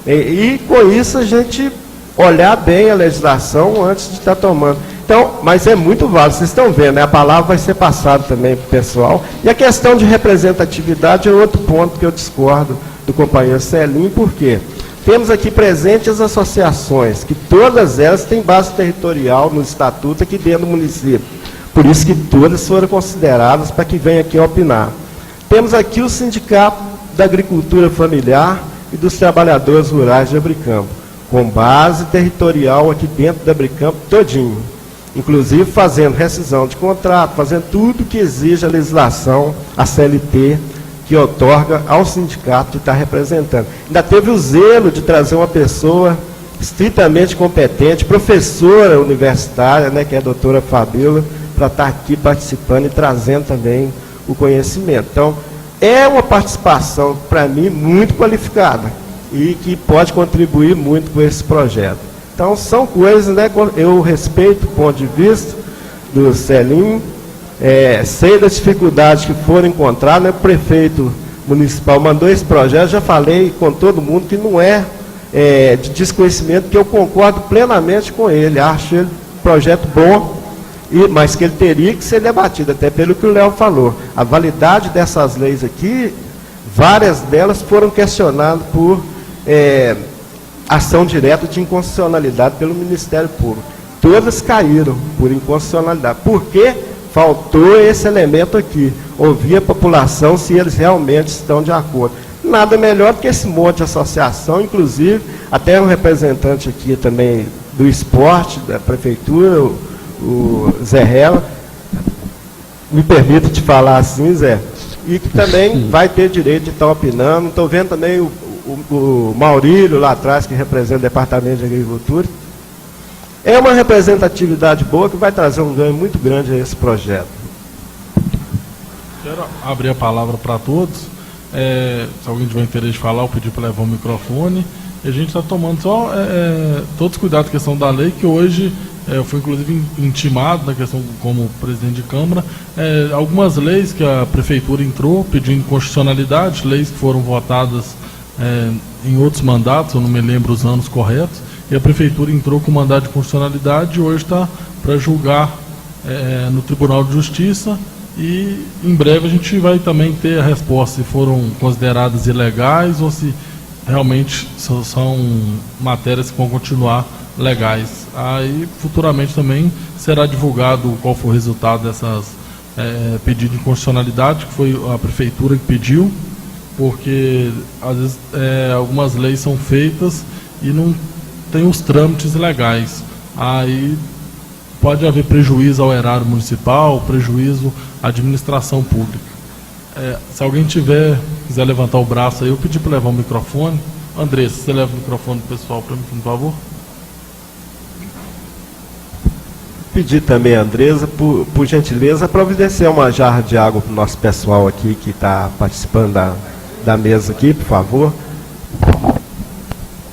S5: e com isso a gente olhar bem a legislação antes de estar tomando. Então, mas é muito válido, vocês estão vendo, né? A palavra vai ser passada também para o pessoal. E a questão de representatividade é outro ponto que eu discordo do companheiro Celinho, por quê? Temos aqui presentes as associações, que todas elas têm base territorial no estatuto aqui dentro do município. Por isso que todas foram consideradas para que venha aqui opinar. Temos aqui o Sindicato da Agricultura Familiar e dos Trabalhadores Rurais de Abricampo, com base territorial aqui dentro de Abricampo todinho. Inclusive fazendo rescisão de contrato, fazendo tudo que exige a legislação, a CLT, que outorga ao sindicato que está representando. Ainda teve o zelo de trazer uma pessoa estritamente competente, professora universitária, né, que é a doutora Fabíola, para estar aqui participando e trazendo também o conhecimento. Então, é uma participação, para mim, muito qualificada e que pode contribuir muito com esse projeto. Então, são coisas, né, eu respeito o ponto de vista do Celinho, sei das dificuldades que foram encontradas, né? O prefeito municipal mandou esse projeto, já falei com todo mundo que não é de desconhecimento, que eu concordo plenamente com ele, acho ele um projeto bom, mas que ele teria que ser debatido, até pelo que o Léo falou. A validade dessas leis aqui, várias delas foram questionadas por ação direta de inconstitucionalidade pelo Ministério Público. Todas caíram por inconstitucionalidade. Por quê? Faltou esse elemento aqui, ouvir a população se eles realmente estão de acordo. Nada melhor do que esse monte de associação, inclusive, até um representante aqui também do esporte, da prefeitura, o Zé Rela, me permite te falar assim, Zé, e que também vai ter direito de estar opinando. Estou vendo também o Maurílio lá atrás, que representa o Departamento de Agricultura. É uma representatividade boa que vai trazer um ganho muito grande a esse projeto.
S3: Quero abrir a palavra para todos. Se alguém tiver interesse de falar, eu pedi para levar o microfone. E a gente está tomando só todos os cuidados com a questão da lei, que hoje eu fui inclusive intimado na questão como presidente de Câmara. Algumas leis que a Prefeitura entrou pedindo constitucionalidade, leis que foram votadas em outros mandatos, eu não me lembro os anos corretos, e a Prefeitura entrou com mandado de constitucionalidade e hoje está para julgar no Tribunal de Justiça, e em breve a gente vai também ter a resposta se foram consideradas ilegais ou se realmente são matérias que vão continuar legais. Aí futuramente também será divulgado qual foi o resultado dessas pedidos de constitucionalidade, que foi a Prefeitura que pediu, porque às vezes algumas leis são feitas e não tem os trâmites legais. Aí pode haver prejuízo ao erário municipal, prejuízo à administração pública. Se alguém quiser levantar o braço aí, eu pedi para levar o microfone. Andressa, você leva o microfone do pessoal para mim, por favor?
S5: Pedir também a Andresa, por gentileza, providenciar uma jarra de água para o nosso pessoal aqui que está participando da mesa aqui, por favor.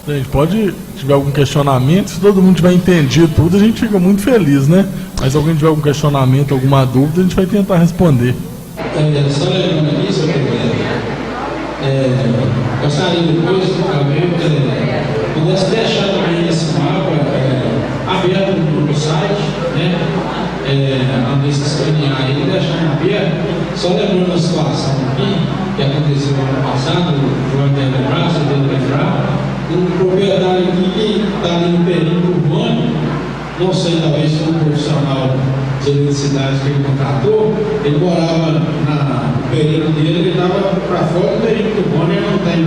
S3: Gente, se tiver algum questionamento, se todo mundo tiver entendido tudo, a gente fica muito feliz, né? Mas se alguém tiver algum questionamento, alguma dúvida, a gente vai tentar responder.
S8: Só lembrando aqui, seu presidente, gostaria depois, pudesse deixar também esse mapa aberto no site, né? Nesse escanear aí, deixar aberto, só lembrando a situação aqui, que aconteceu no ano passado, o João deve lembrar, você deve lembrar, um proprietário aqui que está ali no perímetro urbano, não sei, talvez foi um profissional de eletricidade que ele contratou, ele morava no perímetro dele, ele estava para fora do perímetro urbano, ele não tem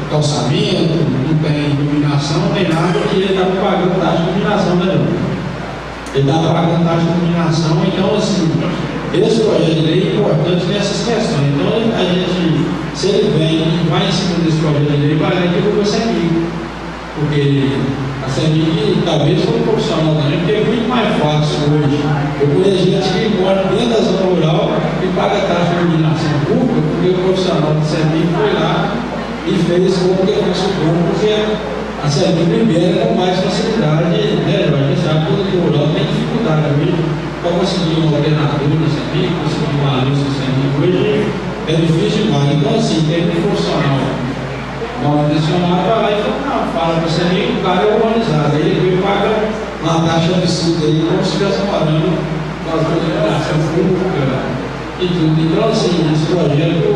S8: calçamento, não tem iluminação, não tem nada, e ele estava pagando taxa de iluminação, né, João? Ele estava pagando taxa de iluminação, então, assim, esse projeto de lei é importante nessas questões. Então, a gente, se ele vem e vai em cima desse projeto de lei, vai lá e divulga a CEMIG. Porque a CEMIG talvez foi um profissional também, porque é muito mais fácil hoje. Eu conheço gente que mora dentro da zona rural e paga taxa de iluminação pública, porque o profissional da CEMIG foi lá e fez como que ele supõe, porque a CEMIG libera com mais facilidade, né, Jorge? A gente sabe que o rural tem dificuldade hoje para conseguir um ordenador na CEMIG, conseguir uma luz na CEMIG hoje é difícil demais. Então, assim, tem um profissional mal intencionado, vai lá e fala para a CEMIG, o cara é urbanizado, aí ele paga uma taxa absurda aí, como se estivesse morando com as organizações públicas e tudo. Então, assim, esse projeto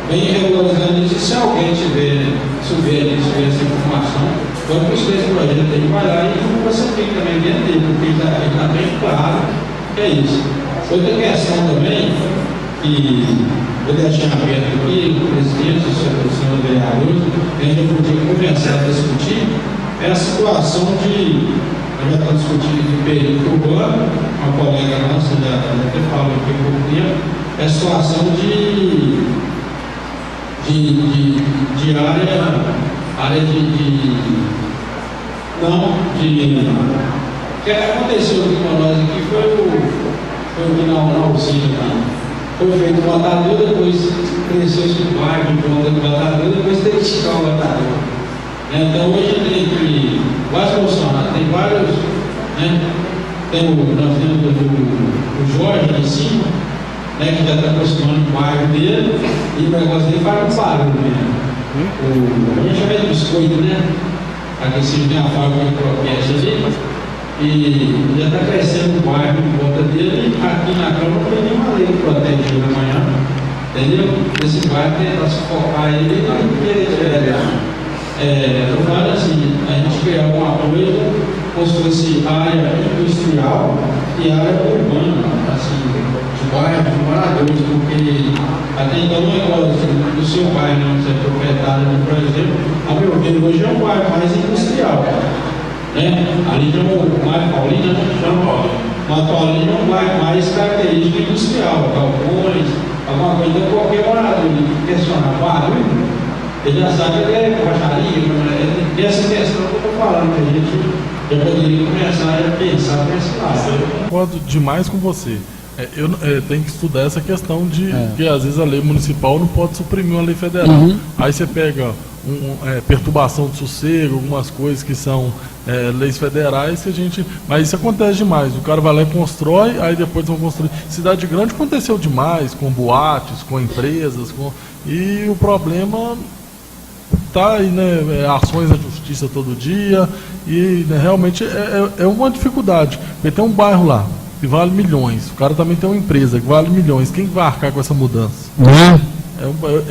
S8: vem regularizando isso, e se alguém tiver essa informação, vamos buscar esse projeto aí, vai lá e você tem também dentro dele, porque ele está bem claro que é isso. Outra questão também, que eu deixei aberto aqui, o presidente, o senhor vereador, a gente já podia conversar, discutir, é a situação de, nós já estamos discutindo de perímetro urbano, uma colega nossa já até falou aqui há pouco tempo, é a situação de área o que aconteceu aqui com nós aqui foi na usina aqui. Foi feito o matador, depois cresceu esse bairro de volta do matador, depois teve que tirar o matador. Então hoje tem vários funcionários, tem vários, né? Nós temos o Jorge lá em cima, né, que já está acostumando o bairro dele, e o negócio dele faz um barulho mesmo. A gente chama de biscoito, né? Aqui se tem a fábrica de croquete ali, e já está crescendo o bairro em volta dele, e aqui na Câmara não tem nenhuma lei que protege ele amanhã, entendeu? Esse bairro tentar sufocar ele e não querer eu falo assim, a gente criar alguma coisa como se fosse área industrial e área urbana, assim, de bairro, de moradores, porque até então não é igual do seu bairro, não, você é proprietário, por exemplo, a meu ver, hoje é um bairro mais industrial, né? Ali já é o bairro Paulino, mas Paulino é um bairro mais característico industrial, galpões, alguma coisa, qualquer morador que questionar barulho, ele já sabe que é baixaria, essa questão que eu estou falando, que a gente já poderia começar a pensar nesse lado.
S3: Eu concordo demais com você. Eu tenho que estudar essa questão de que às vezes a lei municipal não pode suprimir uma lei federal. Aí você pega perturbação de sossego, algumas coisas que são leis federais que a gente... Mas isso acontece demais. O cara vai lá e constrói, aí depois vão construir. Cidade grande aconteceu demais, com boates, com empresas, e o problema está aí, né? Ações na justiça todo dia, e né, realmente é uma dificuldade. Porque tem um bairro lá que vale milhões, o cara também tem uma empresa que vale milhões. Quem vai arcar com essa mudança?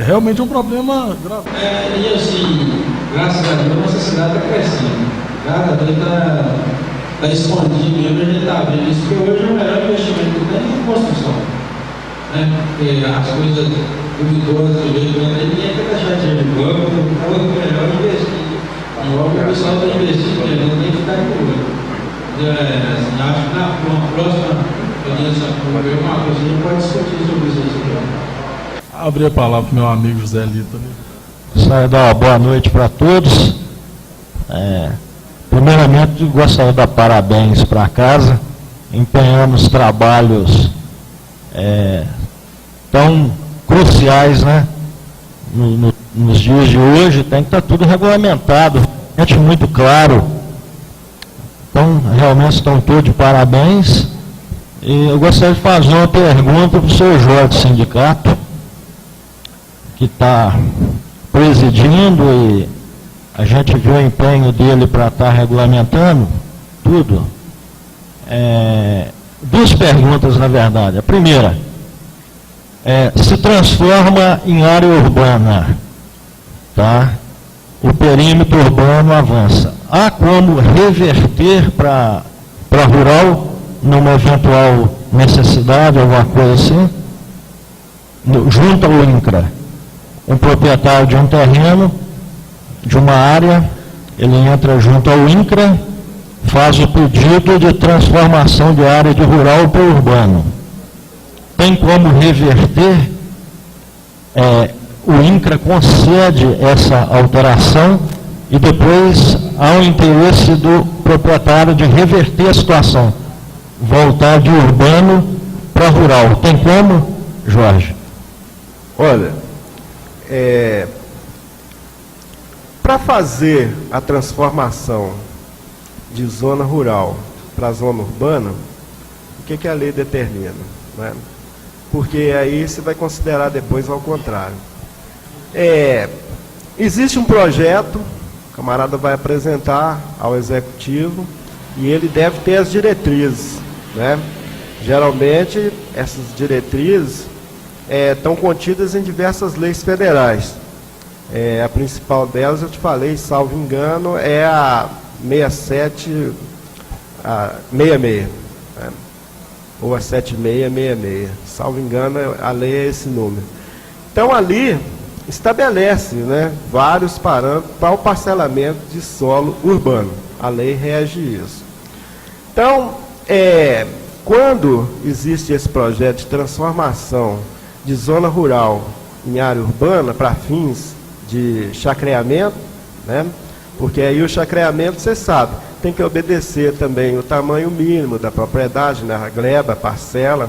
S3: Realmente é um problema grave.
S8: E assim, graças a Deus, nossa cidade está crescendo. Cada vez está escondido mesmo, a gente está vendo isso, porque hoje é o melhor investimento que tem em construção. Né? Porque as coisas duvidosas do jeito que ninguém quer deixar dinheiro de banco, então é melhor investir. Igual que o pessoal está investindo, ninguém tem que ficar com o olho. Assim, acho que na próxima audiência pública, Marcos, a gente pode discutir sobre isso aqui.
S3: Abrir a palavra para o meu amigo José Lito.
S12: Gostaria de dar uma boa noite para todos. Primeiramente, gostaria de dar parabéns para a casa, empenhando os trabalhos tão cruciais, né? Nos dias de hoje, tem que estar tudo regulamentado, muito claro. Então, realmente estão todos de parabéns. E eu gostaria de fazer uma pergunta para o senhor Jorge do sindicato, que está presidindo, e a gente viu o empenho dele para estar regulamentando tudo. Duas perguntas, na verdade. A primeira, se transforma em área urbana, tá? O perímetro urbano avança. Há como reverter para rural, numa eventual necessidade, alguma coisa assim? Junto ao INCRA, um proprietário de um terreno, de uma área, ele entra junto ao INCRA, faz o pedido de transformação de área de rural para urbano. Tem como reverter? O INCRA concede essa alteração e depois há o interesse do proprietário de reverter a situação, voltar de urbano para rural. Tem como, Jorge?
S5: Olha, para fazer a transformação de zona rural para zona urbana, o que a lei determina, né? Porque aí você vai considerar depois ao contrário. Existe um projeto, o camarada vai apresentar ao executivo e ele deve ter as diretrizes, né? Geralmente essas diretrizes estão contidas em diversas leis federais. A principal delas, eu te falei, salvo engano, é a 66, né? Ou a 7666, salvo engano, a lei é esse número. Então ali estabelece, né, vários parâmetros para o parcelamento de solo urbano. A lei rege isso. Então, quando existe esse projeto de transformação de zona rural em área urbana para fins de chacreamento, né? Porque aí o chacreamento, você sabe, tem que obedecer também o tamanho mínimo da propriedade, né? A gleba, a parcela,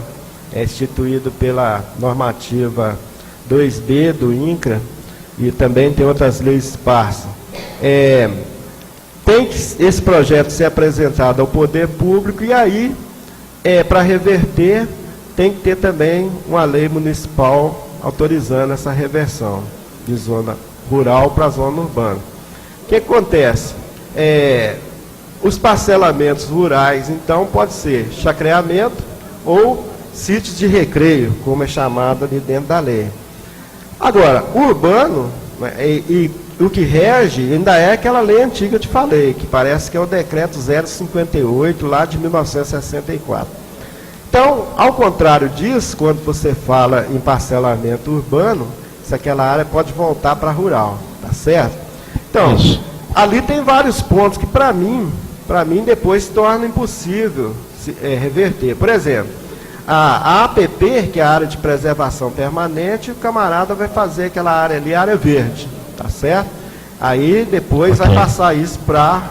S5: é instituído pela normativa 2B do INCRA, e também tem outras leis esparsas. Tem que esse projeto ser apresentado ao poder público, e aí, para reverter, tem que ter também uma lei municipal autorizando essa reversão de zona rural para zona urbana. O que acontece? Os parcelamentos rurais, então, pode ser chacreamento ou sítios de recreio, como é chamado ali dentro da lei. Agora, o urbano, e o que rege ainda é aquela lei antiga que eu te falei, que parece que é o decreto 058, lá de 1964. Então, ao contrário disso, quando você fala em parcelamento urbano, se aquela área pode voltar para rural, tá certo? Então, ali tem vários pontos que para mim depois se torna impossível reverter. Por exemplo, a APP, que é a área de preservação permanente, o camarada vai fazer aquela área ali, área verde, tá certo? Aí depois vai passar isso para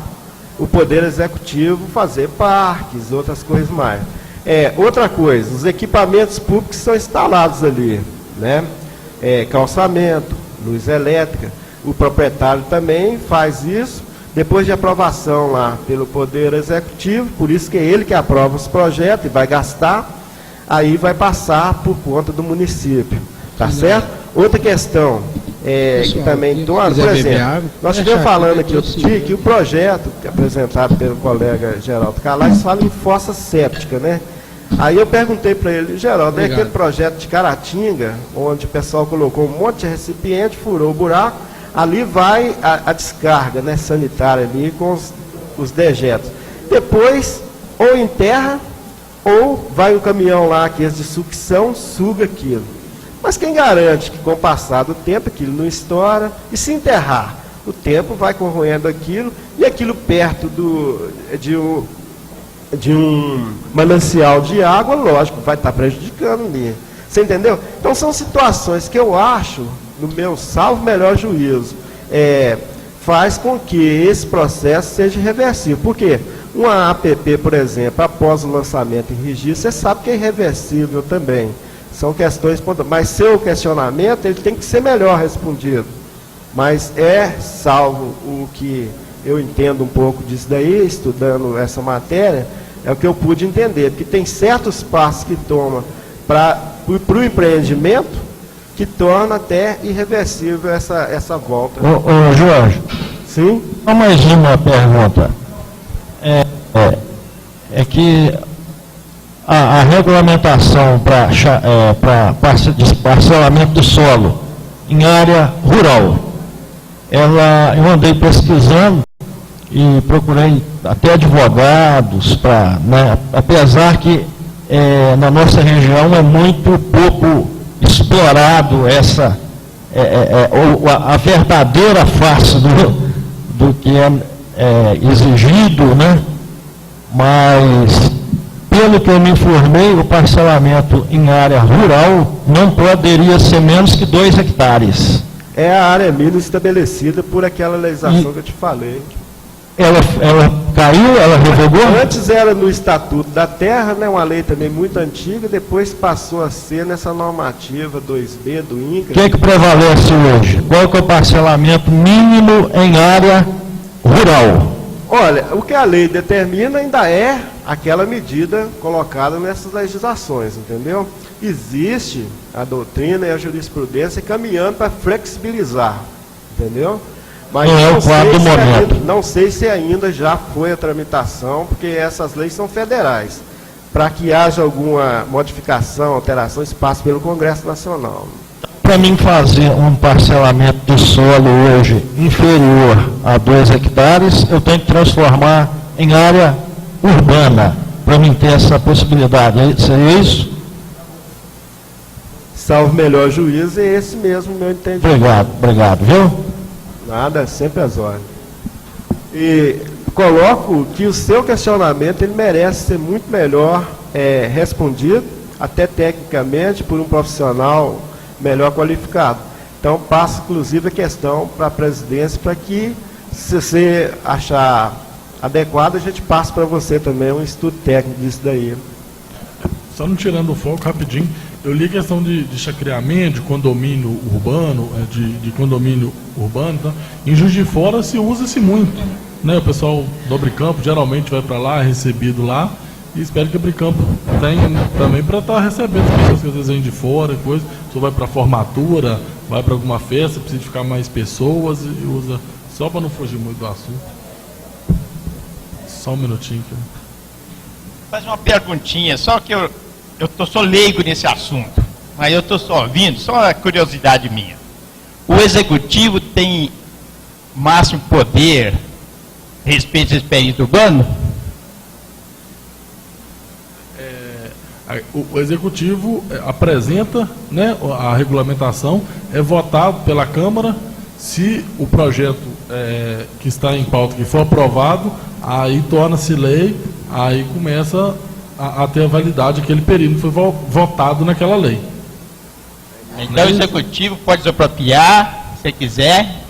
S5: o Poder Executivo fazer parques, outras coisas mais. Outra coisa, os equipamentos públicos são instalados ali, né? Calçamento, luz elétrica, o proprietário também faz isso, depois de aprovação lá pelo Poder Executivo, por isso que é ele que aprova os projetos e vai gastar, aí vai passar por conta do município, tá certo? Outra questão, que também, por exemplo, nós estivemos falando aqui outro dia que o projeto apresentado pelo colega Geraldo Calais fala em fossa séptica, né? Aí eu perguntei para ele, Geraldo, é aquele projeto de Caratinga, onde o pessoal colocou um monte de recipiente, furou o buraco, ali vai a descarga, né, sanitária ali com os dejetos. Depois, ou enterra, ou vai um caminhão lá, que é de sucção, suga aquilo. Mas quem garante que com o passar do tempo aquilo não estoura? E se enterrar? O tempo vai corroendo aquilo, e aquilo perto de um manancial de água, lógico, vai estar prejudicando ali. Você entendeu? Então são situações que eu acho, no meu salvo melhor juízo, faz com que esse processo seja reversível. Por quê? Uma APP, por exemplo, após o lançamento em registro, você sabe que é irreversível também. São questões, mas seu questionamento ele tem que ser melhor respondido. Mas salvo o que eu entendo um pouco disso daí, estudando essa matéria, é o que eu pude entender, porque tem certos passos que toma para o empreendimento que torna até irreversível essa volta.
S12: Ô Jorge,
S5: sim?
S12: Só mais uma pergunta. É que a regulamentação para parcelamento do solo em área rural, eu andei pesquisando e procurei até advogados, apesar que na nossa região é muito pouco explorado a verdadeira face do que é exigido, né? Mas, pelo que eu me informei, o parcelamento em área rural não poderia ser menos que 2 hectares.
S5: É a área mínima estabelecida por aquela legislação que eu te falei.
S12: Ela caiu, ela revogou?
S5: Antes era no Estatuto da Terra, né, uma lei também muito antiga, depois passou a ser nessa normativa 2B do INCRA.
S12: O que prevalece hoje? Qual que é o parcelamento mínimo em área rural?
S5: Olha, o que a lei determina ainda é aquela medida colocada nessas legislações, entendeu? Existe a doutrina e a jurisprudência caminhando para flexibilizar, entendeu? Mas não sei se ainda já foi a tramitação, porque essas leis são federais. Para que haja alguma modificação, alteração, passe pelo Congresso Nacional.
S12: Para mim fazer um parcelamento do solo hoje inferior a 2 hectares, eu tenho que transformar em área urbana, para mim ter essa possibilidade. Seria isso?
S5: Salvo melhor juízo, é esse mesmo meu entendimento.
S12: Obrigado, viu?
S5: Nada, sempre as ordens. E coloco que o seu questionamento ele merece ser muito melhor respondido, até tecnicamente, por um profissional melhor qualificado. Então, passo, inclusive, a questão para a presidência, para que, se você achar adequado, a gente passe para você também um estudo técnico disso daí.
S3: Só não tirando o foco, rapidinho, eu li a questão de chacreamento, de condomínio urbano, de condomínio urbano, tá? Em Juiz de Fora se usa-se muito, né? O pessoal do Bricampo geralmente vai para lá, é recebido lá, e espero que o Bricampo tenha também para estar recebendo pessoas que às vezes vêm de fora, coisa, só vai para formatura, vai para alguma festa, precisa ficar mais pessoas e usa, só para não fugir muito do assunto. Só um minutinho.
S13: Faz uma perguntinha, só que eu sou leigo nesse assunto, mas eu estou só ouvindo, só uma curiosidade minha. O executivo tem máximo poder a respeito desse perímetro urbano?
S3: O executivo apresenta, né, a regulamentação, é votado pela Câmara. Se o projeto que está em pauta que for aprovado, aí torna-se lei, aí começa a ter a validade aquele perímetro foi votado naquela lei.
S13: Então o executivo pode desapropriar, se quiser.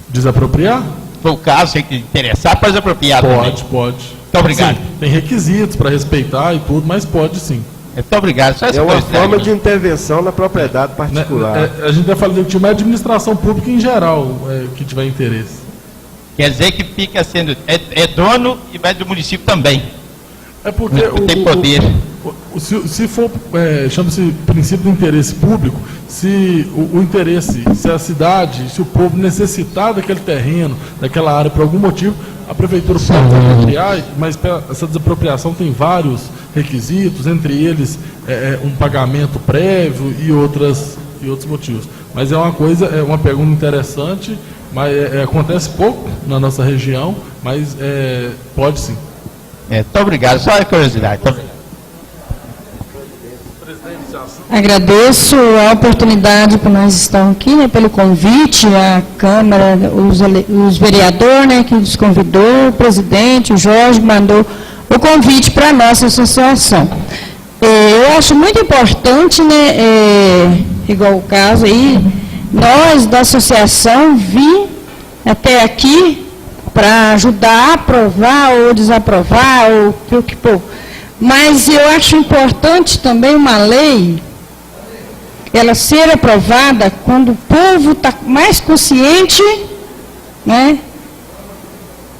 S3: Desapropriar?
S13: Se for o caso, se interessar, pode desapropriar também.
S3: Pode.
S13: Muito obrigado.
S3: Sim, tem requisitos para respeitar e tudo, mas pode sim.
S13: Muito obrigado. Só essa
S5: uma forma de intervenção na propriedade particular.
S3: A gente está falando de uma administração pública em geral que tiver interesse.
S13: Quer dizer que fica sendo... É dono e vai do município também.
S3: É porque
S13: tem poder.
S3: Se for, chama-se princípio do interesse público, se o interesse, se a cidade, se o povo necessitar daquele terreno, daquela área por algum motivo, a prefeitura pode desapropriar, mas essa desapropriação tem vários requisitos, entre eles um pagamento prévio e outros motivos. Mas é uma pergunta interessante, mas acontece pouco na nossa região, mas pode sim.
S13: Muito obrigado, só a curiosidade.
S14: Agradeço a oportunidade que nós estamos aqui, né, pelo convite, a Câmara, os vereadores, né, que nos convidou, o presidente, o Jorge, mandou o convite para a nossa associação. Eu acho muito importante, né, igual o caso aí, nós da associação vir até aqui para ajudar a aprovar ou desaprovar, ou o que for. Mas eu acho importante também uma lei, ela ser aprovada quando o povo está mais consciente, né,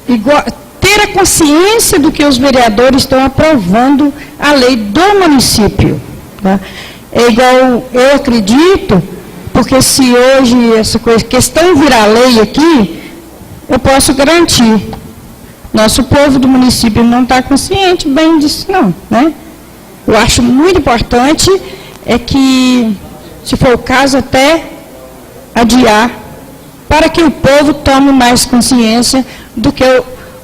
S14: igual, ter a consciência do que os vereadores estão aprovando a lei do município. Tá? É igual, eu acredito, porque se hoje essa questão virar lei aqui, eu posso garantir, nosso povo do município não está consciente bem disso não, né? Eu acho muito importante é que, se for o caso, até adiar, para que o povo tome mais consciência do que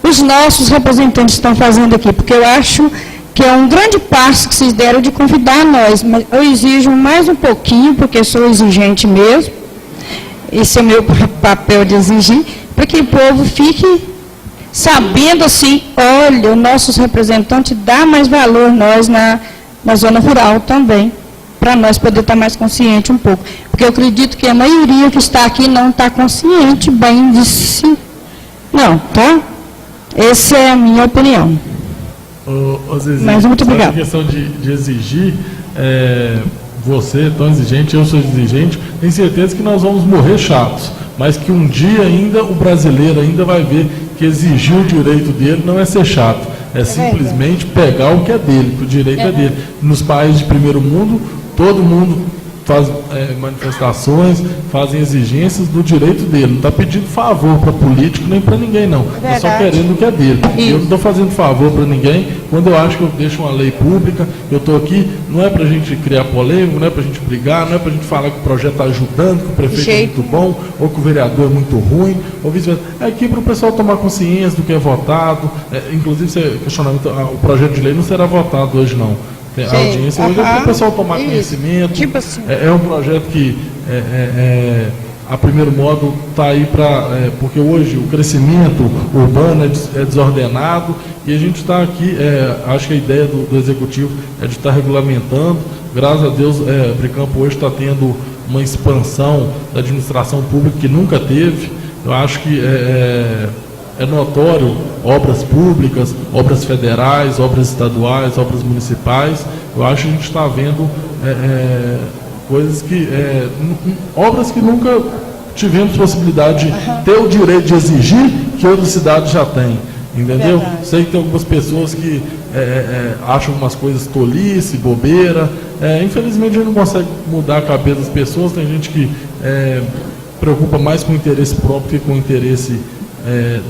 S14: os nossos representantes estão fazendo aqui, porque eu acho que é um grande passo que vocês deram de convidar nós, mas eu exijo mais um pouquinho, porque sou exigente mesmo, esse é o meu papel de exigir, para que o povo fique sabendo assim, olha, os nossos representantes dão mais valor nós na zona rural também, para nós poder estar mais consciente um pouco, porque eu acredito que a maioria que está aqui não está consciente bem disso, não, tá? Essa é a minha opinião. Mas muito obrigado.
S3: A questão de exigir, você tão exigente, eu sou exigente, tenho certeza que nós vamos morrer chatos, mas que um dia ainda o brasileiro ainda vai ver que exigir o direito dele não é ser chato, é simplesmente pegar o que é dele, que o direito é dele. Nos países de primeiro mundo, todo mundo faz manifestações, fazem exigências do direito dele. Não está pedindo favor para político nem para ninguém, não. Está só querendo o que é dele. E eu não estou fazendo favor para ninguém quando eu acho que eu deixo uma lei pública. Eu estou aqui, não é para a gente criar polêmica, não é para a gente brigar, não é para a gente falar que o projeto está ajudando, que o prefeito é muito bom, ou que o vereador é muito ruim, ou vice-versa. É aqui para o pessoal tomar consciência do que é votado. Inclusive, você questionamento, o projeto de lei não será votado hoje, não. A audiência hoje é para o pessoal tomar conhecimento. Tipo assim. É um projeto que, a primeiro modo, está aí para... porque hoje o crescimento urbano é desordenado e a gente está aqui, acho que a ideia do Executivo é de estar regulamentando. Graças a Deus, Bricampo hoje está tendo uma expansão da administração pública que nunca teve. Eu acho que é notório obras públicas, obras federais, obras estaduais, obras municipais. Eu acho que a gente está vendo coisas que... obras que nunca tivemos possibilidade de ter o direito de exigir que outras cidades já têm. Entendeu? Verdade. Sei que tem algumas pessoas que acham umas coisas tolice, bobeira. Infelizmente a gente não consegue mudar a cabeça das pessoas. Tem gente que preocupa mais com o interesse próprio que com o interesse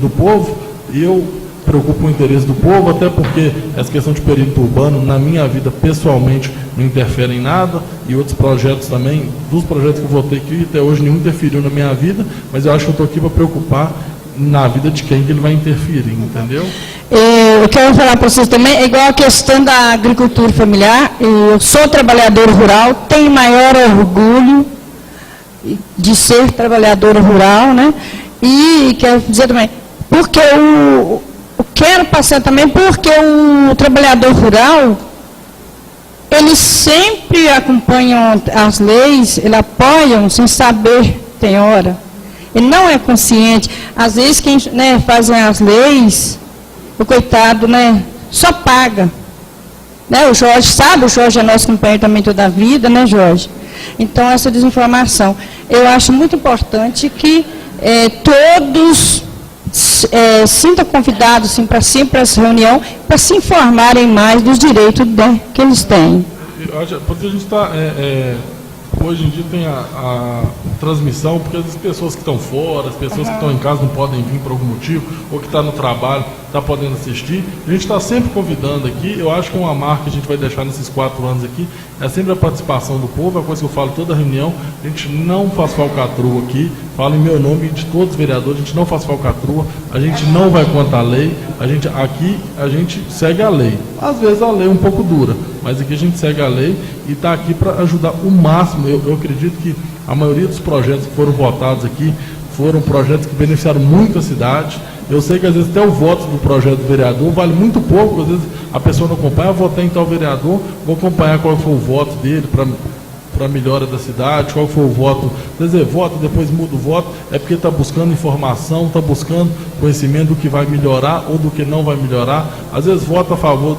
S3: do povo, e eu preocupo com o interesse do povo, até porque essa questão de perímetro urbano, na minha vida, pessoalmente, não interfere em nada, e outros projetos também, dos projetos que eu votei aqui, até hoje nenhum interferiu na minha vida, mas eu acho que eu estou aqui para preocupar na vida de quem que ele vai interferir, entendeu?
S14: Eu quero falar para vocês também, é igual a questão da agricultura familiar. Eu sou trabalhador rural, tenho maior orgulho de ser trabalhadora rural, né? E quero dizer também, porque eu quero passar também, porque o trabalhador rural, eles sempre acompanham as leis, eles apoiam sem saber, tem hora. Ele não é consciente. Às vezes quem fazem as leis, o coitado, só paga. O Jorge sabe, o Jorge é nosso companheiro também toda a vida, né, Jorge? Então, essa desinformação. Eu acho muito importante que todos sintam convidados assim, para sempre essa reunião, para se informarem mais dos direitos que eles têm.
S3: Porque a gente está... hoje em dia tem a transmissão, porque as pessoas que estão fora, as pessoas que estão em casa não podem vir por algum motivo, ou que está no trabalho, está podendo assistir. A gente está sempre convidando aqui. Eu acho que uma marca que a gente vai deixar nesses 4 anos aqui é sempre a participação do povo. É a coisa que eu falo toda reunião. A gente não faz falcatrua aqui. Falo em meu nome e de todos os vereadores. A gente não faz falcatrua. A gente não vai contra a lei. Aqui a gente segue a lei. Às vezes a lei é um pouco dura, mas aqui a gente segue a lei e está aqui para ajudar o máximo. Eu acredito que a maioria dos projetos que foram votados aqui foram projetos que beneficiaram muito a cidade. Eu sei que às vezes até o voto do projeto do vereador vale muito pouco, às vezes a pessoa não acompanha, votei em tal vereador, vou acompanhar qual foi o voto dele para a melhora da cidade, qual foi o voto, às vezes vota, depois muda o voto, é porque está buscando informação, está buscando conhecimento do que vai melhorar ou do que não vai melhorar, às vezes vota a favor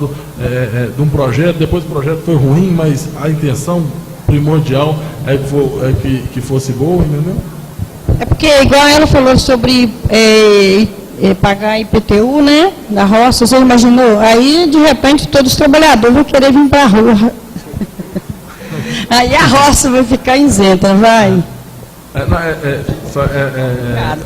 S3: de um projeto, depois o projeto foi ruim, mas a intenção primordial é que fosse boa, entendeu?
S14: É porque, igual ela falou sobre pagar IPTU, né, da roça, você imaginou? Aí, de repente, todos os trabalhadores vão querer vir para a rua. Aí a roça vai ficar isenta, vai.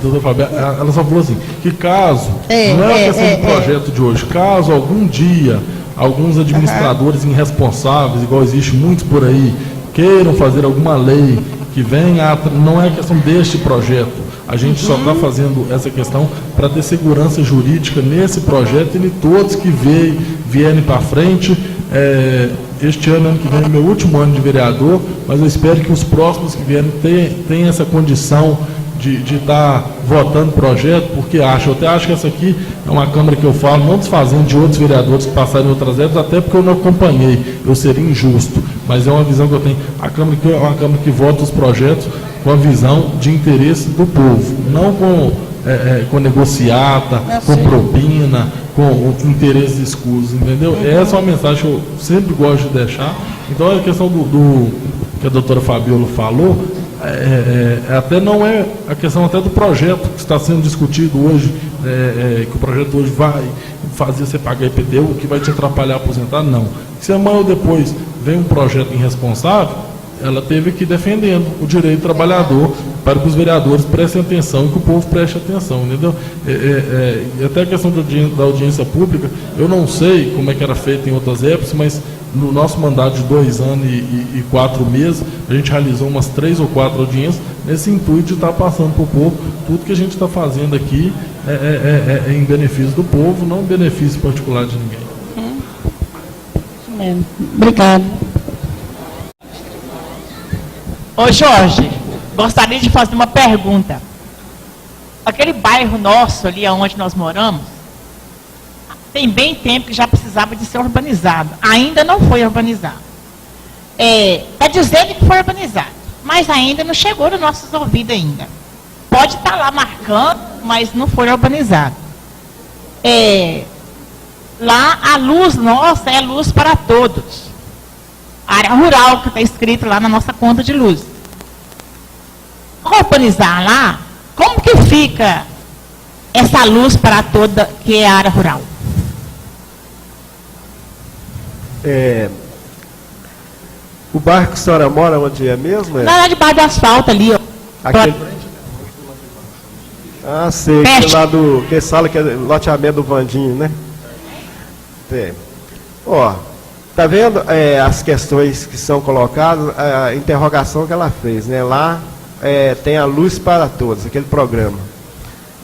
S3: Doutora Fábio, ela só falou assim, que caso, não é uma questão do projeto de hoje, caso algum dia alguns administradores irresponsáveis, igual existe muitos por aí, queiram fazer alguma lei que venha, não é questão deste projeto, a gente só está fazendo essa questão para ter segurança jurídica nesse projeto e em todos que vierem para frente. Este ano que vem é meu último ano de vereador, mas eu espero que os próximos que vierem tenham essa condição de estar votando projeto, porque eu até acho que essa aqui é uma Câmara que eu falo, não desfazendo de outros vereadores que passaram em outras épocas, até porque eu não acompanhei, eu seria injusto, mas é uma visão que eu tenho. A Câmara aqui é uma Câmara que vota os projetos com a visão de interesse do povo, não com negociata, com propina, com interesses escusos, entendeu? Essa é uma mensagem que eu sempre gosto de deixar. Então, a questão do que a doutora Fabiola falou, até não é a questão até do projeto que está sendo discutido hoje, que o projeto hoje vai fazer você pagar IPTU, que vai te atrapalhar a aposentar, não. Se amanhã ou depois vem um projeto irresponsável, ela teve que ir defendendo o direito do trabalhador para que os vereadores prestem atenção e que o povo preste atenção, entendeu? E até a questão da audiência pública, eu não sei como é que era feito em outras épocas, mas no nosso mandato de 2 anos e 4 meses, a gente realizou umas 3 ou 4 audiências nesse intuito de estar passando para o povo tudo que a gente está fazendo aqui é em benefício do povo, não em benefício particular de ninguém.
S14: Obrigado.
S15: Ô Jorge, gostaria de fazer uma pergunta. Aquele bairro nosso ali onde nós moramos, tem bem tempo que já precisava de ser urbanizado. Ainda não foi urbanizado. Está dizendo que foi urbanizado, mas ainda não chegou nos nossos ouvidos ainda. Pode estar lá marcando, mas não foi urbanizado. Lá a luz nossa é luz para todos. Área rural, que está escrito lá na nossa conta de luz. Urbanizar lá, como que fica essa luz para toda que é a área rural?
S5: O bairro que a senhora mora, onde é mesmo?
S15: Lá debaixo do asfalto ali, ó.
S5: Aquele... sei, que sala que é loteamento do Vandinho, né? Tá vendo as questões que são colocadas, a interrogação que ela fez, né? Lá tem a Luz para Todos, aquele programa.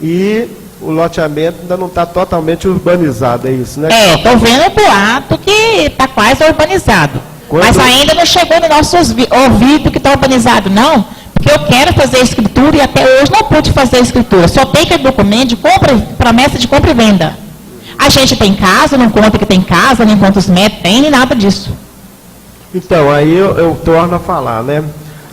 S5: E o loteamento ainda não está totalmente urbanizado, é isso, né?
S15: Estou vendo o boato que está quase urbanizado. Mas ainda não chegou no nosso ouvido que está urbanizado, não. Porque eu quero fazer escritura e até hoje não pude fazer escritura. Só tem aquele documento de promessa de compra e venda. A gente tem casa, não conta que tem casa, nem quantos metros tem, nem nada disso.
S5: Então, aí eu torno a falar, né?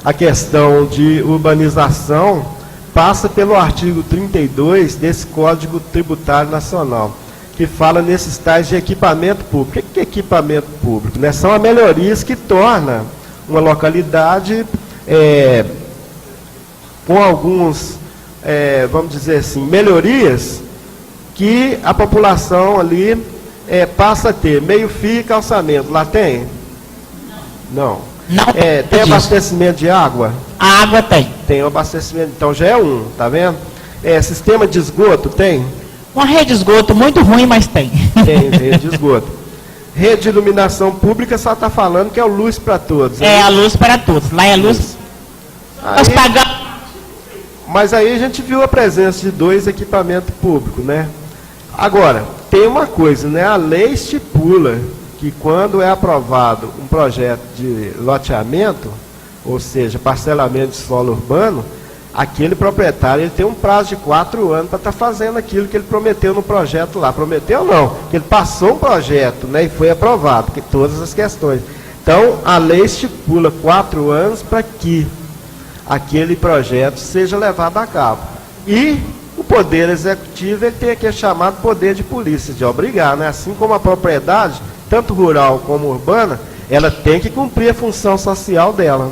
S5: A questão de urbanização passa pelo artigo 32 desse Código Tributário Nacional, que fala nesses tais de equipamento público. O que é equipamento público? Né? São as melhorias que torna uma localidade com alguns, vamos dizer assim, melhorias que a população ali passa a ter. Meio-fio e calçamento. Lá tem? Não. Tem abastecimento de água?
S15: A água tem.
S5: Tem abastecimento, então já é tá vendo? Sistema de esgoto tem?
S15: Uma rede de esgoto muito ruim, mas tem.
S5: Tem rede de esgoto. Rede de iluminação pública só está falando que é o Luz para Todos.
S15: A Luz para Todos. Lá é luz. Nós pagamos.
S5: Mas aí a gente viu a presença de 2 equipamentos públicos, né? Agora, tem uma coisa, né? A lei estipula que quando é aprovado um projeto de loteamento, ou seja, parcelamento de solo urbano, aquele proprietário ele tem um prazo de 4 anos para estar fazendo aquilo que ele prometeu no projeto lá. Prometeu não, que ele passou um projeto, né, e foi aprovado, porque todas as questões. Então, a lei estipula 4 anos para que aquele projeto seja levado a cabo. E o Poder Executivo ele tem aquele chamado poder de polícia, de obrigar, né? Assim como a propriedade, tanto rural como urbana, ela tem que cumprir a função social dela.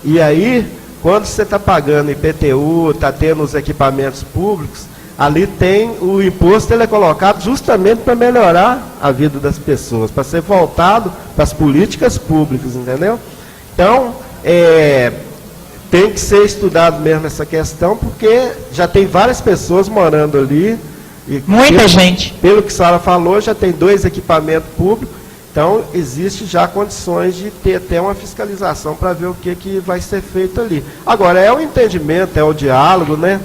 S5: E aí, quando você está pagando IPTU, está tendo os equipamentos públicos, ali tem o imposto, ele é colocado justamente para melhorar a vida das pessoas, para ser voltado para as políticas públicas, entendeu? Então, tem que ser estudado mesmo essa questão, porque já tem várias pessoas morando ali. E
S15: muita gente.
S5: Pelo que a senhora falou, já tem 2 equipamentos públicos, então existe já condições de ter até uma fiscalização para ver o que vai ser feito ali. Agora, é o entendimento, é o diálogo, né?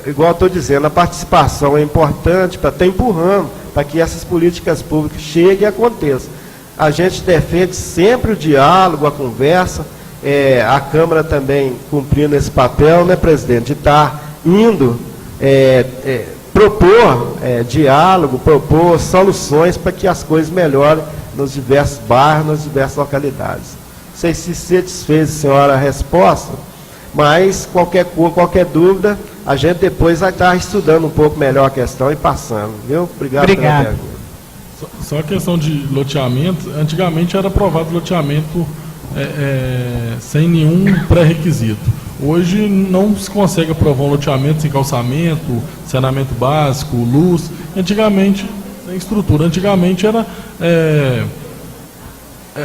S5: Igual eu estou dizendo, a participação é importante para estar empurrando, para que essas políticas públicas cheguem e aconteçam. A gente defende sempre o diálogo, a conversa, a Câmara também cumprindo esse papel, né, presidente, de estar indo propor diálogo, propor soluções para que as coisas melhorem nos diversos bairros, nas diversas localidades. Não sei se satisfez, senhora, a resposta, mas qualquer dúvida, a gente depois vai estar estudando um pouco melhor a questão e passando, viu? Obrigado. Pela pergunta.
S3: Só a questão de loteamento, antigamente era aprovado loteamento sem nenhum pré-requisito. Hoje não se consegue aprovar um loteamento sem calçamento, saneamento básico, luz. Antigamente, sem estrutura. Antigamente era...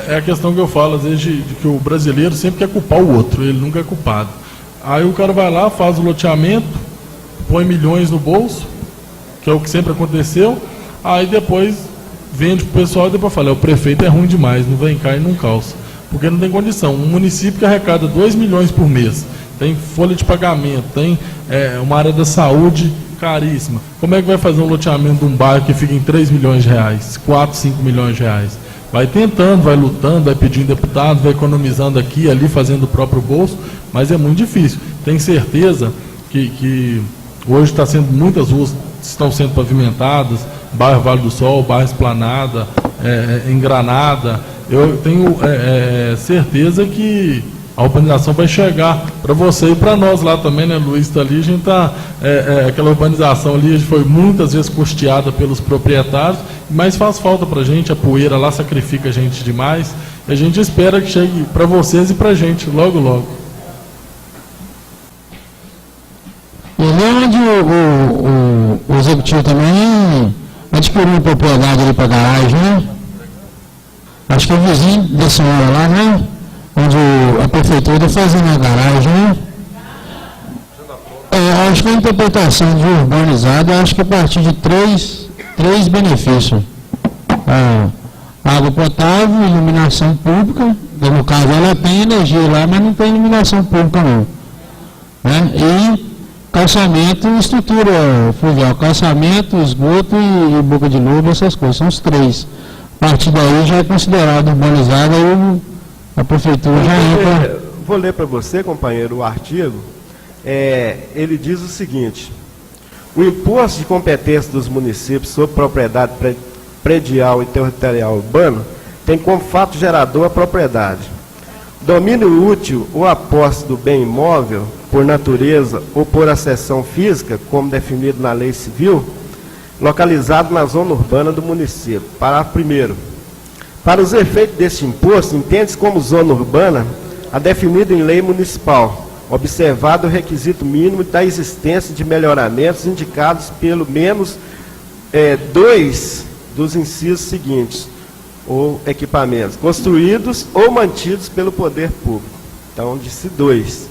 S3: É a questão que eu falo, às vezes, de que o brasileiro sempre quer culpar o outro, ele nunca é culpado. Aí o cara vai lá, faz o loteamento, põe milhões no bolso, que é o que sempre aconteceu, aí depois vende pro pessoal e depois fala, o prefeito é ruim demais, não vem cá e não calça. Porque não tem condição. Um município que arrecada 2 milhões por mês, tem folha de pagamento, tem uma área da saúde caríssima. Como é que vai fazer um loteamento de um bairro que fica em 3 milhões de reais, 4, 5 milhões de reais? Vai tentando, vai lutando, vai pedindo deputado, vai economizando aqui, ali, fazendo o próprio bolso, mas é muito difícil. Tenho certeza que hoje está sendo, muitas ruas estão sendo pavimentadas, bairro Vale do Sol, bairro Esplanada, Engranada. Eu tenho certeza que a urbanização vai chegar para você e para nós lá também, né, Luiz? Está ali, a gente está. Aquela urbanização ali foi muitas vezes custeada pelos proprietários, mas faz falta para a gente, a poeira lá sacrifica a gente demais. E a gente espera que chegue para vocês e para a gente logo, logo.
S16: E onde o executivo também adquiriu uma propriedade ali para garagem, né? Acho que é o vizinho da senhora lá, né? Onde a prefeitura está fazendo a garagem, né? Acho que a interpretação de urbanizado, acho que a partir de três benefícios. Água potável, iluminação pública, no caso ela tem energia lá, mas não tem iluminação pública não. Né? E calçamento e estrutura fluvial, calçamento, esgoto e boca de lobo, essas coisas, são os 3. A partir daí já é considerado urbanizado, aí a prefeitura já entra.
S5: Vou ler para você, companheiro, o artigo. Ele diz o seguinte: o imposto de competência dos municípios sobre propriedade predial e territorial urbano tem como fato gerador a propriedade. Domínio útil ou a posse do bem imóvel, por natureza ou por acessão física, como definido na lei civil, localizado na zona urbana do município. Parágrafo 1º. Para os efeitos deste imposto, entende-se como zona urbana a definida em lei municipal, observado o requisito mínimo da existência de melhoramentos indicados pelo menos 2 dos incisos seguintes, ou equipamentos, construídos ou mantidos pelo poder público. Então, disse 2.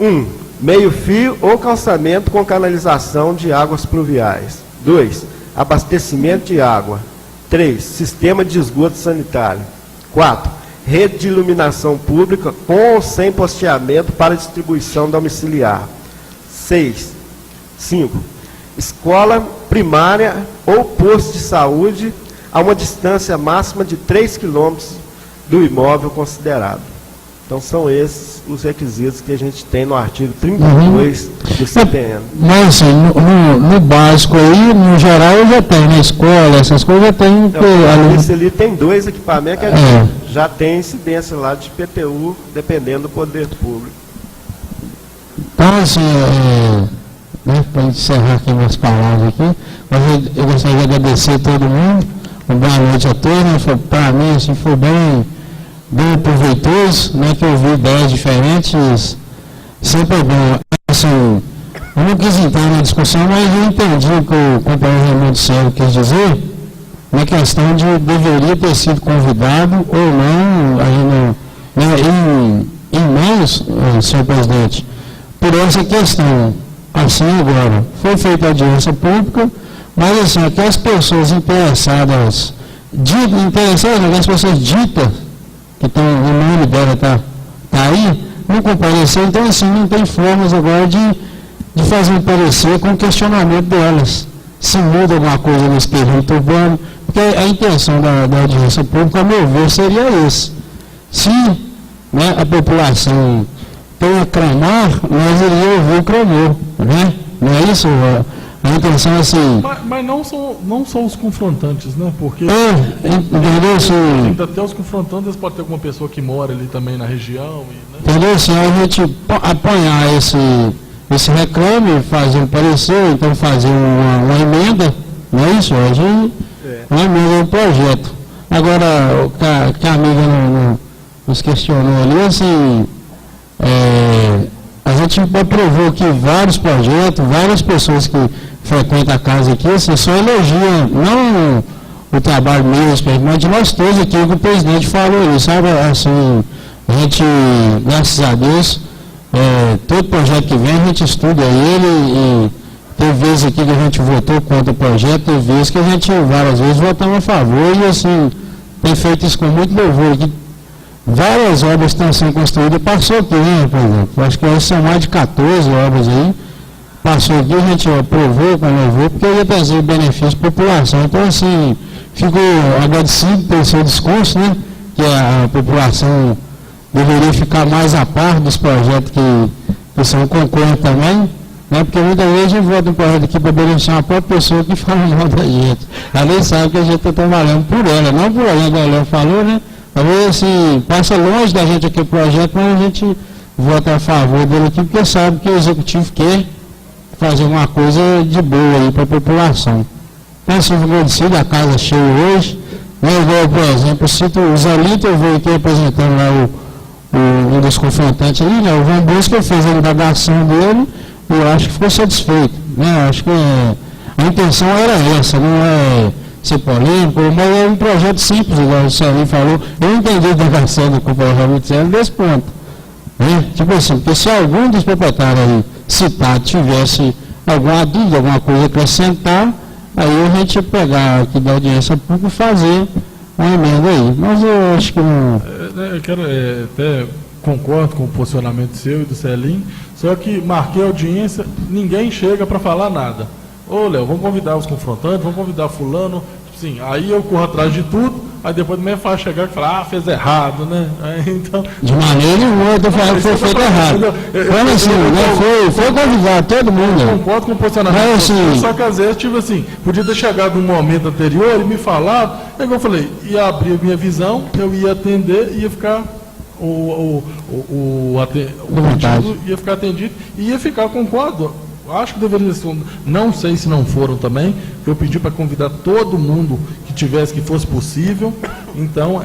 S5: 1. Meio-fio ou calçamento com canalização de águas pluviais. 2. Abastecimento de água. 3. Sistema de esgoto sanitário. 4. Rede de iluminação pública com ou sem posteamento para distribuição domiciliar. 5. Escola primária ou posto de saúde a uma distância máxima de 3 km do imóvel considerado. Então são esses os requisitos que a gente tem no artigo 32 do CPN.
S16: Mas assim, no básico aí, no geral, já tem, na escola, essas coisas já tem.
S5: Então, esse ali tem 2 equipamentos que já tem incidência lá de IPTU, dependendo do poder público.
S16: Então, assim, para encerrar aqui minhas palavras aqui, eu gostaria de agradecer a todo mundo, boa noite a todos, para mim, assim, foi bem proveitoso, né, que eu vi ideias diferentes, sempre é bom. Assim, eu não quis entrar na discussão, mas eu entendi o que o companheiro Raimundo Célio quis dizer, na questão de deveria ter sido convidado ou não, aí em mãos, senhor presidente, por essa questão. Assim agora, foi feita a audiência pública, mas assim, aquelas pessoas interessadas, aquelas pessoas ditas, que estão, o nome dela está aí, não compareceu, então assim, não tem formas agora de fazer um parecer com o questionamento delas. Se muda alguma coisa nesse perímetro urbano, porque a intenção da audiência pública, a meu ver, seria esse. Se, né, a população tem a clamar, nós iríamos ouvir o clamor, né? Não é isso? A intenção é assim...
S3: Mas não são os confrontantes, né? Porque...
S16: entendeu? Assim,
S3: até os confrontantes pode ter alguma pessoa que mora ali também na região. Né?
S16: Entendeu? Assim, a gente apanhar esse reclame, fazer um parecer, então fazer uma emenda, não é isso? Uma emenda do projeto. Agora, o que a amiga nos questionou ali, assim... a gente aprovou aqui vários projetos, várias pessoas que frequentam a casa aqui, assim, só elogiam, não o trabalho mesmo, mas de nós todos aqui, que o presidente falou isso, sabe, assim, a gente, graças a Deus, todo projeto que vem, a gente estuda ele, e teve vezes aqui que a gente votou contra o projeto, teve vezes que a gente, várias vezes, votamos a favor, e assim, tem feito isso com muito louvor aqui. Várias obras estão sendo construídas, passou aqui, né, por exemplo, acho que são mais de 14 obras aí, passou aqui, a gente aprovou com louvor, porque ia trazer benefício para a população. Então, assim, fico agradecido pelo seu discurso, né, que a população deveria ficar mais a par dos projetos que são concorrentes também, né, porque muitas vezes a gente vota um projeto aqui para beneficiar uma própria pessoa que fala mal da gente. Ela nem sabe que a gente está trabalhando por ela, não por ela, como ela falou, né? Talvez assim, passa longe da gente aqui o projeto, mas a gente vota a favor dele aqui, porque sabe que o executivo quer fazer uma coisa de boa aí para a população. Então, assim, eu agradecido, a casa cheia hoje, né, igual, por exemplo, eu cito o Zalito, eu vou aqui representando lá um dos confrontantes ali, né, o Van Busca fez a indagação dele, e eu acho que ficou satisfeito, né, eu acho que a intenção era essa, não é ser polêmico, mas é um projeto simples, igual o Celinho falou. Eu entendi a indagação do companheiro desse ponto. Né? Tipo assim, porque se algum dos proprietários aí citado tivesse alguma dúvida, alguma coisa a acrescentar, aí a gente ia pegar aqui da audiência pública e fazer uma emenda aí. Mas eu acho que não...
S3: Eu quero até concordo com o posicionamento seu e do Celinho, só que marquei a audiência, ninguém chega para falar nada. Ô, Léo, vamos convidar os confrontantes, vamos convidar fulano, sim, aí eu corro atrás de tudo, aí depois também faz chegar e falar, fez errado, né? Aí, então...
S16: De maneira nenhuma, eu tô falando que foi feito errado. Quando assim, né, foi convidar todo mundo.
S3: Eu concordo com o posicionamento, assim, só que às vezes, tipo assim, podia ter chegado num momento anterior e me falado, é igual eu falei, ia abrir a minha visão, eu ia atender, ia ficar... O pedido ia ficar atendido e ia ficar, concordo. Acho que deveria ser, não sei se não foram também, eu pedi para convidar todo mundo que tivesse, que fosse possível, então,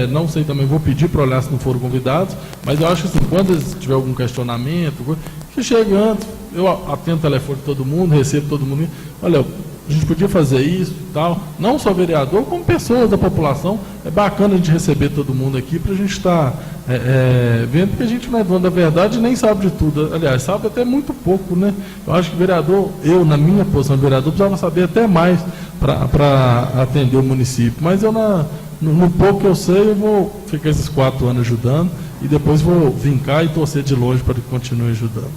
S3: não sei também, vou pedir para olhar se não foram convidados, mas eu acho que assim, quando tiver algum questionamento, que chegue antes, eu atendo o telefone de todo mundo, recebo todo mundo, olha, a gente podia fazer isso e tal, não só vereador, como pessoas da população, é bacana a gente receber todo mundo aqui para a gente estar vendo que a gente não é dono da verdade e nem sabe de tudo, aliás, sabe até muito pouco, né? Eu acho que vereador, eu na minha posição de vereador, precisava saber até mais para atender o município, mas eu no pouco que eu sei, eu vou ficar esses 4 anos ajudando e depois vou vincar e torcer de longe para que continue ajudando.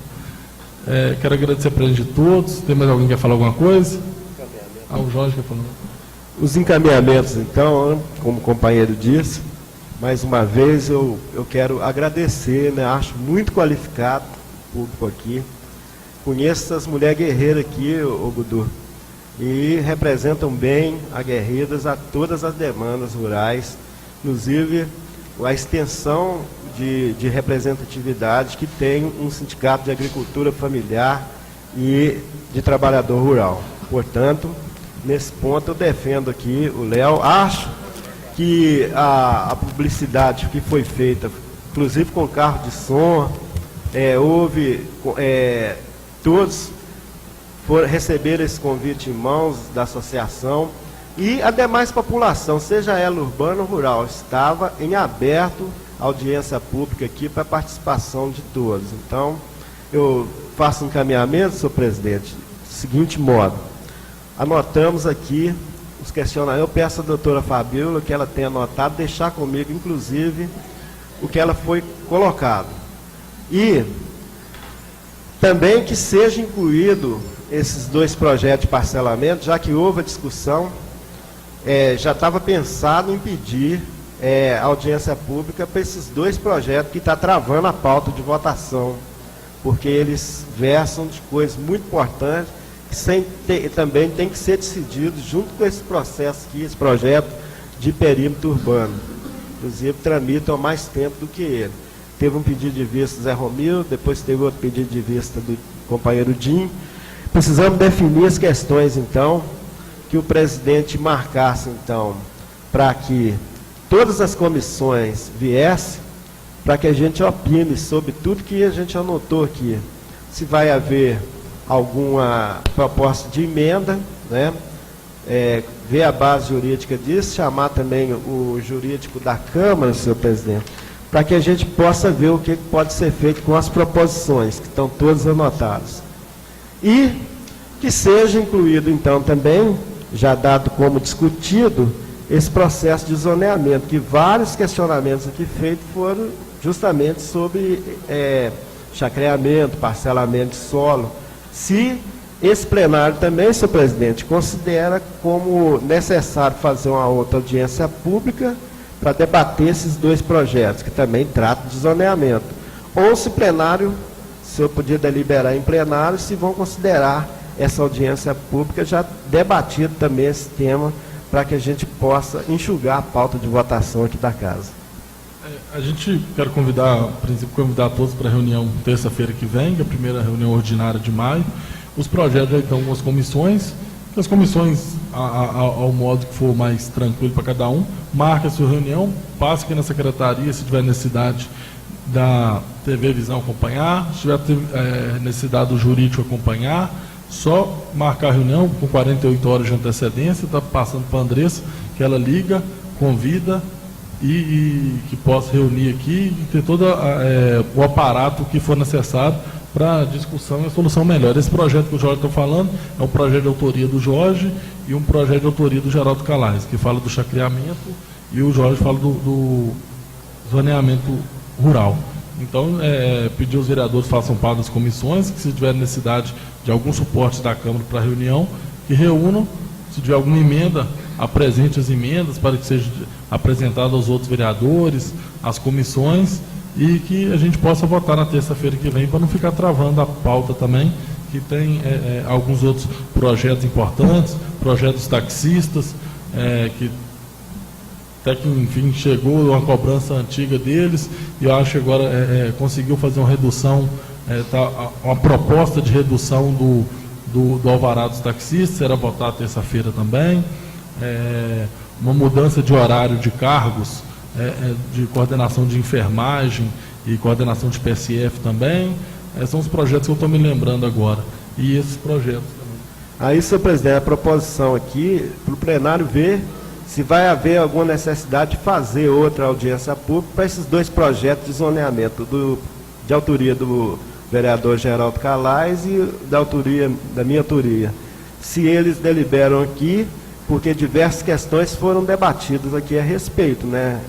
S3: Quero agradecer a presença de todos. Tem mais alguém que quer falar alguma coisa? O Jorge quer falar.
S5: Os encaminhamentos, então, como o companheiro disse, mais uma vez eu quero agradecer, né? Acho muito qualificado o público aqui. Conheço essas mulheres guerreiras aqui, ô Gudu, e representam bem, aguerridas a todas as demandas rurais, inclusive a extensão de representatividade que tem um sindicato de agricultura familiar e de trabalhador rural. Portanto, nesse ponto eu defendo aqui o Léo. Acho que a publicidade que foi feita, inclusive com carro de som, todos receberam esse convite em mãos da associação e a demais população, seja ela urbana ou rural, estava em aberto audiência pública aqui para participação de todos. Então, eu faço um encaminhamento, senhor presidente, do seguinte modo: anotamos aqui os questionamentos. Eu peço à doutora Fabíola que ela tenha anotado, deixar comigo, inclusive, o que ela foi colocado. E também que seja incluído esses 2 projetos de parcelamento, já que houve a discussão, já estava pensado em pedir audiência pública para esses 2 projetos que está travando a pauta de votação, porque eles versam de coisas muito importantes que também tem que ser decididos junto com esse processo aqui, esse projeto de perímetro urbano. Inclusive, tramitam há mais tempo do que ele. Teve um pedido de vista do Zé Romildo, depois teve outro pedido de vista do companheiro Dinho. Precisamos definir as questões, então, que o presidente marcasse, então, para que todas as comissões viessem, para que a gente opine sobre tudo que a gente anotou aqui. Se vai haver alguma proposta de emenda, né? Ver a base jurídica disso, chamar também o jurídico da Câmara, senhor presidente, para que a gente possa ver o que pode ser feito com as proposições, que estão todas anotadas. E que seja incluído, então, também, já dado como discutido, esse processo de zoneamento, que vários questionamentos aqui feitos foram justamente sobre chacreamento, parcelamento de solo. Se esse plenário também, senhor presidente, considera como necessário fazer uma outra audiência pública para debater esses 2 projetos, que também tratam de zoneamento. Ou se o plenário, se eu podia deliberar em plenário, se vão considerar essa audiência pública já debatido também esse tema, para que a gente possa enxugar a pauta de votação aqui da casa.
S3: A gente quer convidar, a princípio, convidar todos para a reunião terça-feira que vem, que é a primeira reunião ordinária de maio. Os projetos já estão com as comissões, ao modo que for mais tranquilo para cada um, marque a sua reunião, passe aqui na secretaria, se tiver necessidade da TV Visão acompanhar, se tiver necessidade do jurídico acompanhar, só marcar a reunião com 48 horas de antecedência, está passando para a Andressa, que ela liga, convida e que possa reunir aqui e ter todo o aparato que for necessário para a discussão e a solução melhor. Esse projeto que o Jorge está falando é um projeto de autoria do Jorge e um projeto de autoria do Geraldo Calais, que fala do chacreamento, e o Jorge fala do zoneamento rural. Então, pedir aos vereadores façam parte das comissões, que se tiver necessidade de algum suporte da Câmara para a reunião, que reúnam, se tiver alguma emenda, apresente as emendas para que seja apresentado aos outros vereadores, às comissões, e que a gente possa votar na terça-feira que vem, para não ficar travando a pauta também, que tem alguns outros projetos importantes, projetos taxistas, que até que, enfim, chegou uma cobrança antiga deles, e eu acho que agora conseguiu fazer uma redução, uma proposta de redução do alvará dos taxistas, será votado terça-feira também, uma mudança de horário de cargos, de coordenação de enfermagem e coordenação de PSF também, são os projetos que eu estou me lembrando agora, e esses projetos também.
S5: Aí, senhor presidente, a proposição aqui, para o plenário ver se vai haver alguma necessidade de fazer outra audiência pública para esses 2 projetos de zoneamento, de autoria do vereador Geraldo Calais e da minha autoria. Se eles deliberam aqui, porque diversas questões foram debatidas aqui a respeito, né?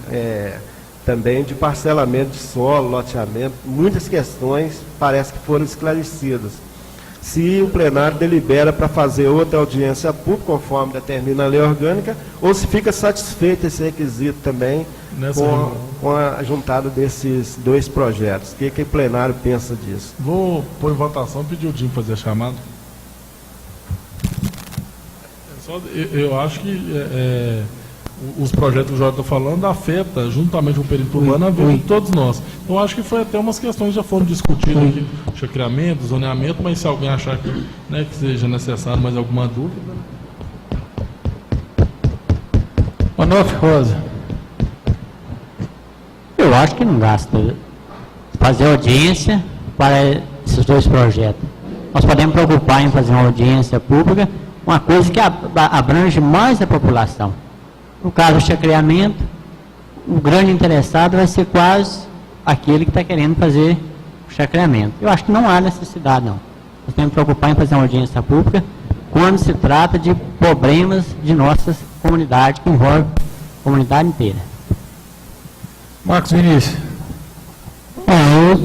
S5: Também de parcelamento de solo, loteamento, muitas questões parece que foram esclarecidas. se o plenário delibera para fazer outra audiência pública, conforme determina a lei orgânica, ou se fica satisfeito esse requisito também com a juntada desses dois projetos. O que o plenário pensa disso?
S3: Vou pôr em votação e pedir o Dinho fazer a chamada. Eu acho que os projetos que o Jorge está falando afeta, juntamente com o perímetro urbano, a vida de todos nós. Então, acho que foi até umas questões que já foram discutidas aqui, chacreamento, zoneamento, mas se alguém achar que, né, que seja necessário mais alguma dúvida...
S4: Onofre Rosa.
S17: Eu acho que não gasta fazer audiência para esses dois projetos. Nós podemos preocupar em fazer uma audiência pública, uma coisa que abrange mais a população. No caso do chacreamento, o grande interessado vai ser quase aquele que está querendo fazer o chacreamento. Eu acho que não há necessidade, não. Nós temos que preocupar em fazer uma audiência pública quando se trata de problemas de nossas comunidades, que envolvem a comunidade inteira.
S4: Marcos Vinícius.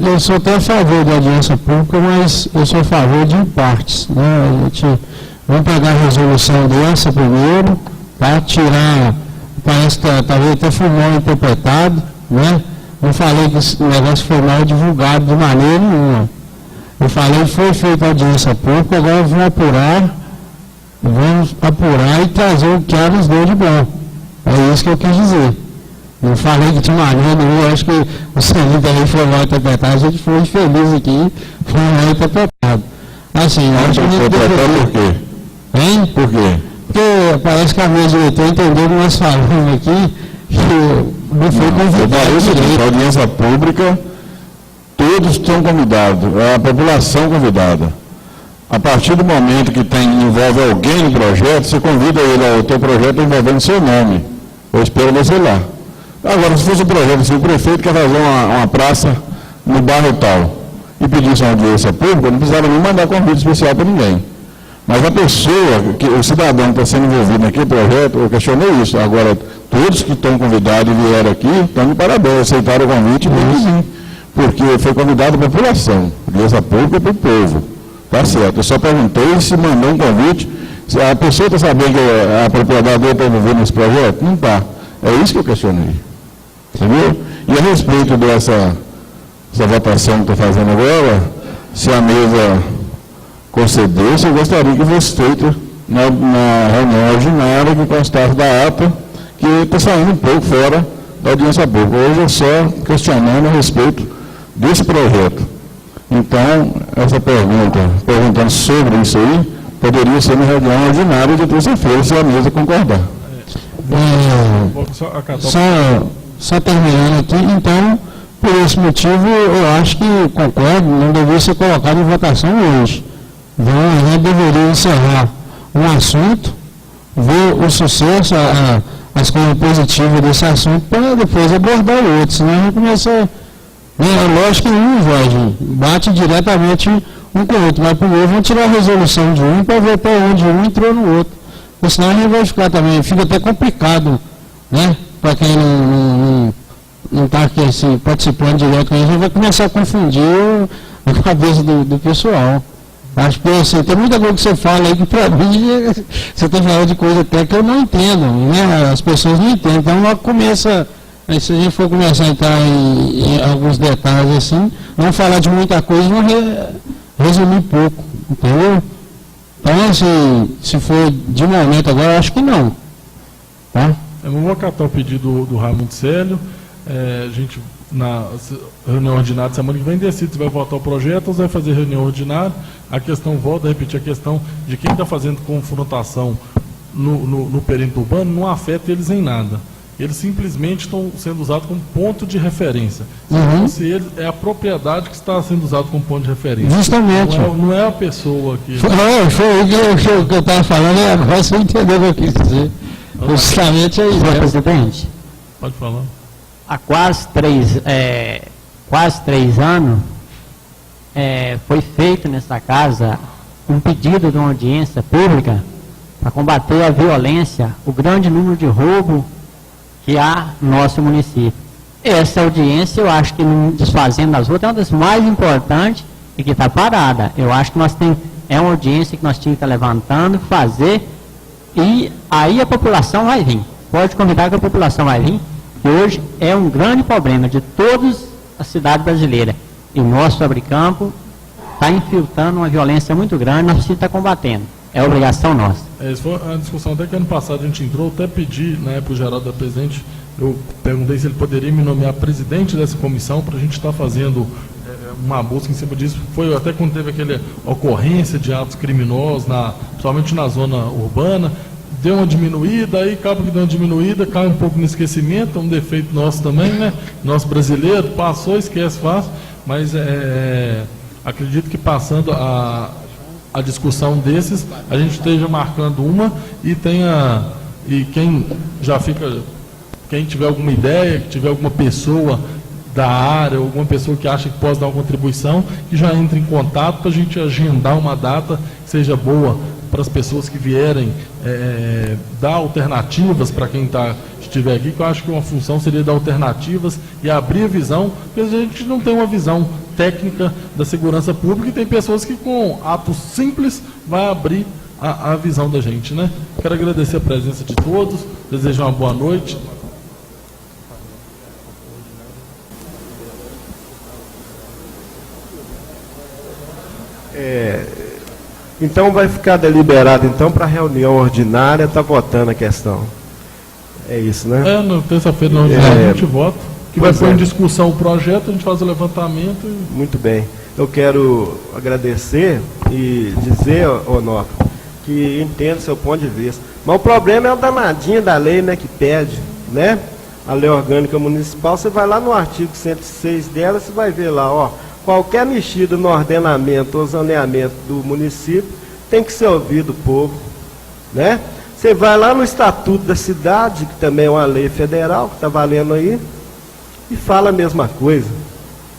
S16: Eu sou até a favor da audiência pública, mas eu sou a favor de partes. Né? Vamos pegar a resolução dessa primeiro, para tirar, parece que talvez até foi mal interpretado, né? Eu falei que esse negócio foi mal divulgado de maneira nenhuma. Eu falei que foi feita audiência pública, agora vamos apurar e trazer o que elas deu de bom. É isso que eu quis dizer. Eu falei que de maneira nenhuma, eu acho que o senhor também foi mal interpretado, a gente foi feliz aqui, foi mal interpretado. Assim, eu acho que a gente deveria...
S11: Por quê?
S16: Hein?
S11: Por quê?
S16: Porque parece que a mesa diretora entendeu que nós falamos aqui que não foi convidado direito.
S11: A audiência pública, todos estão convidados, é a população convidada. A partir do momento que envolve alguém no projeto, você convida ele ao teu projeto envolvendo seu nome. Eu espero você lá. Agora, se fosse um projeto, se o prefeito quer fazer uma praça no bairro tal e pedisse uma audiência pública, não precisava nem mandar convite especial para ninguém. Mas a pessoa, o cidadão que está sendo envolvido naquele projeto, eu questionei isso. Agora, todos que estão convidados e vieram aqui, estão de parabéns, aceitaram o convite e tem que vir. Porque foi convidada a população, audiência pública para o povo. Tá certo. Eu só perguntei se mandou um convite. Se a pessoa está sabendo que a propriedade dele está envolvida nesse projeto? Não está. É isso que eu questionei. Entendeu? E a respeito dessa votação que estou fazendo agora, se a mesa concedesse, eu gostaria que fosse feita na reunião ordinária que constasse da ata, que está saindo um pouco fora da audiência pública. Hoje é só questionando a respeito desse projeto. Então, essa perguntando sobre isso aí, poderia ser na reunião ordinária de terça-feira, se a mesa concordar.
S16: Só terminando aqui, então, por esse motivo, eu acho que concordo, não deveria ser colocado em votação hoje. Então, a gente deveria encerrar um assunto, ver o sucesso, as coisas positivas desse assunto, para depois abordar o outro, senão a gente começa... lógico que Jorge, bate diretamente um com o outro, mas primeiro vamos tirar a resolução de um para ver até onde um entrou no outro. Porque senão a gente vai ficar também, fica até complicado, né? Para quem não está participando direto, a gente vai começar a confundir a cabeça do pessoal. Acho que assim, tem muita coisa que você fala aí que para mim você está falando de coisa até que eu não entendo, né? As pessoas não entendem. Então ela começa, aí, se a gente for começar a entrar em alguns detalhes assim, não falar de muita coisa, não resumir pouco, entendeu? Então assim, se for de momento agora, eu acho que não. Tá?
S3: Eu vou acatar o pedido do Raimundo Célio. A gente, na reunião ordinária, semana que vem, decide se vai votar o projeto ou se vai fazer reunião ordinária. A questão, volto a repetir, a questão de quem está fazendo confrontação no perímetro urbano não afeta eles em nada. Eles simplesmente estão sendo usados como ponto de referência. Se eles, é a propriedade que está sendo usada como ponto de referência.
S16: Justamente.
S3: Não é a pessoa que...
S16: Foi o que eu estava falando, agora você entendeu o que eu quis dizer. Justamente é isso.
S17: Senhor presidente,
S3: pode falar.
S17: Há quase 3 anos, foi feito nessa casa um pedido de uma audiência pública para combater a violência, o grande número de roubo que há no nosso município. Essa audiência, eu acho que, desfazendo as outras, é uma das mais importantes e que está parada. Eu acho que nós temos É uma audiência que nós tínhamos que estar levantando, fazer, e aí a população vai vir. Pode convidar que a população vai vir, que hoje é um grande problema de todas as cidades brasileiras. E o nosso Fabricampo está infiltrando uma violência muito grande, nós precisamos estar combatendo. É obrigação nossa.
S3: Essa foi a discussão até que ano passado a gente entrou, até pedi, na época, o Geraldo da presidente, eu perguntei se ele poderia me nomear presidente dessa comissão para a gente estar fazendo uma busca em cima disso. Foi até quando teve aquela ocorrência de atos criminosos, principalmente na zona urbana, deu uma diminuída, aí acaba que deu uma diminuída, cai um pouco no esquecimento, é um defeito nosso também, né? Nosso brasileiro, passou, esquece fácil, mas acredito que passando a discussão desses, a gente esteja marcando uma e quem já fica, quem tiver alguma ideia, que tiver alguma pessoa da área, alguma pessoa que acha que pode dar uma contribuição, que já entre em contato para a gente agendar uma data que seja boa para as pessoas que vierem, dar alternativas para quem estiver aqui, que eu acho que uma função seria dar alternativas e abrir a visão, porque a gente não tem uma visão técnica da segurança pública e tem pessoas que com atos simples vai abrir a visão da gente, né? Quero agradecer a presença de todos, desejar uma boa noite.
S5: Então vai ficar deliberado então para a reunião ordinária estar votando a questão. É isso, né?
S3: Na terça-feira na ordinária a gente vota, que vai pôr em discussão o projeto, a gente faz o levantamento.
S5: Muito bem. Eu quero agradecer e dizer, Onofre, que entendo seu ponto de vista. Mas o problema é o danadinho da lei, né, que pede, né? A lei orgânica municipal, você vai lá no artigo 106 dela, você vai ver lá, ó, qualquer mexida no ordenamento ou zoneamento do município tem que ser ouvido o povo, né? Você vai lá no Estatuto da Cidade, que também é uma lei federal, que está valendo aí, e fala a mesma coisa.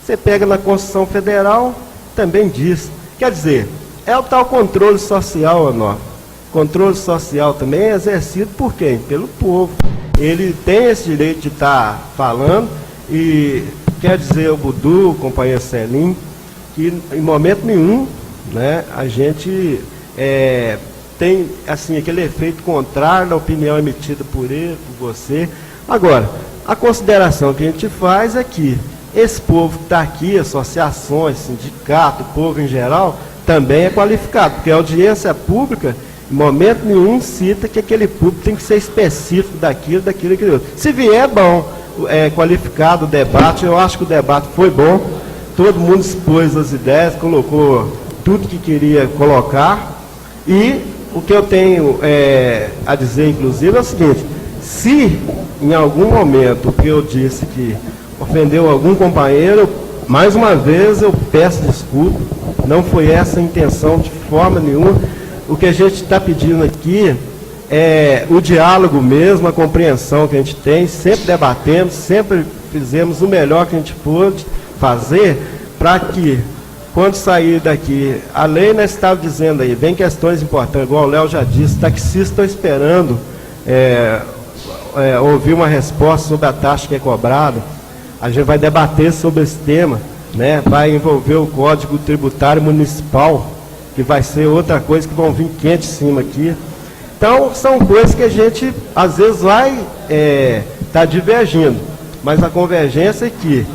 S5: Você pega na Constituição Federal, também diz. Quer dizer, é o tal controle social, Onofre. Controle social também é exercido por quem? Pelo povo. Ele tem esse direito de estar falando e quer dizer o Budu, o companheiro Celim, que em momento nenhum, né, a gente tem assim, aquele efeito contrário da opinião emitida por ele, por você. Agora, a consideração que a gente faz é que esse povo que está aqui, associações, sindicato, o povo em geral, também é qualificado, porque a audiência pública, em momento nenhum, cita que aquele público tem que ser específico daquilo, aquele outro. Se vier, bom, qualificado o debate, eu acho que o debate foi bom, todo mundo expôs as ideias, colocou tudo que queria colocar, e o que eu tenho a dizer, inclusive, é o seguinte: se em algum momento o que eu disse que ofendeu algum companheiro, mais uma vez eu peço desculpa, não foi essa a intenção de forma nenhuma. O que a gente está pedindo aqui é o diálogo mesmo, a compreensão que a gente tem, sempre debatemos, sempre fizemos o melhor que a gente pôde fazer para que, quando sair daqui, a lei nós estava dizendo aí, vem questões importantes, igual o Léo já disse, taxistas estão esperando ouvir uma resposta sobre a taxa que é cobrada. A gente vai debater sobre esse tema, né? Vai envolver o Código Tributário Municipal, que vai ser outra coisa que vão vir quente em cima aqui. Então, são coisas que a gente, às vezes, vai tá divergindo, mas a convergência é que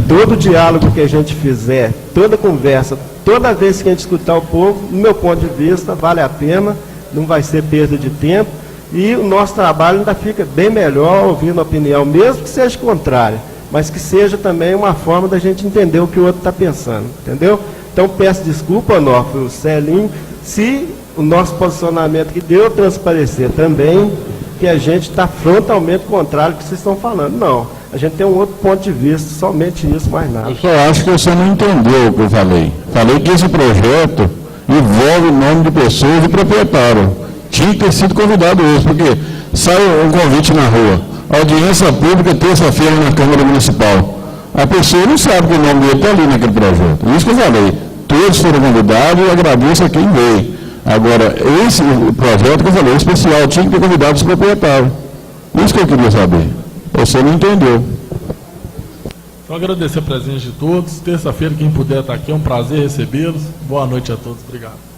S5: todo diálogo que a gente fizer, toda conversa, toda vez que a gente escutar o povo, no meu ponto de vista, vale a pena, não vai ser perda de tempo, e o nosso trabalho ainda fica bem melhor ouvindo a opinião, mesmo que seja contrária, mas que seja também uma forma da gente entender o que o outro está pensando, entendeu? Então, peço desculpa, Onofre, o Celim, se o nosso posicionamento que deu a transparecer também, que a gente está frontalmente contrário ao que vocês estão falando. Não, a gente tem um outro ponto de vista, somente isso, mais nada.
S18: Eu só acho que você não entendeu o que eu falei. Falei que esse projeto envolve o nome de pessoas e proprietário. Tinha que ter sido convidado hoje, porque sai um convite na rua. Audiência pública terça-feira na Câmara Municipal. A pessoa não sabe que o nome dele está ali naquele projeto. Isso que eu falei. Todos foram convidados e agradeço a quem veio. Agora, esse projeto que eu falei, especial, tinha que ter convidado os proprietários. Isso que eu queria saber. Você não entendeu.
S3: Então, agradecer a presença de todos. Terça-feira, quem puder estar aqui, é um prazer recebê-los. Boa noite a todos. Obrigado.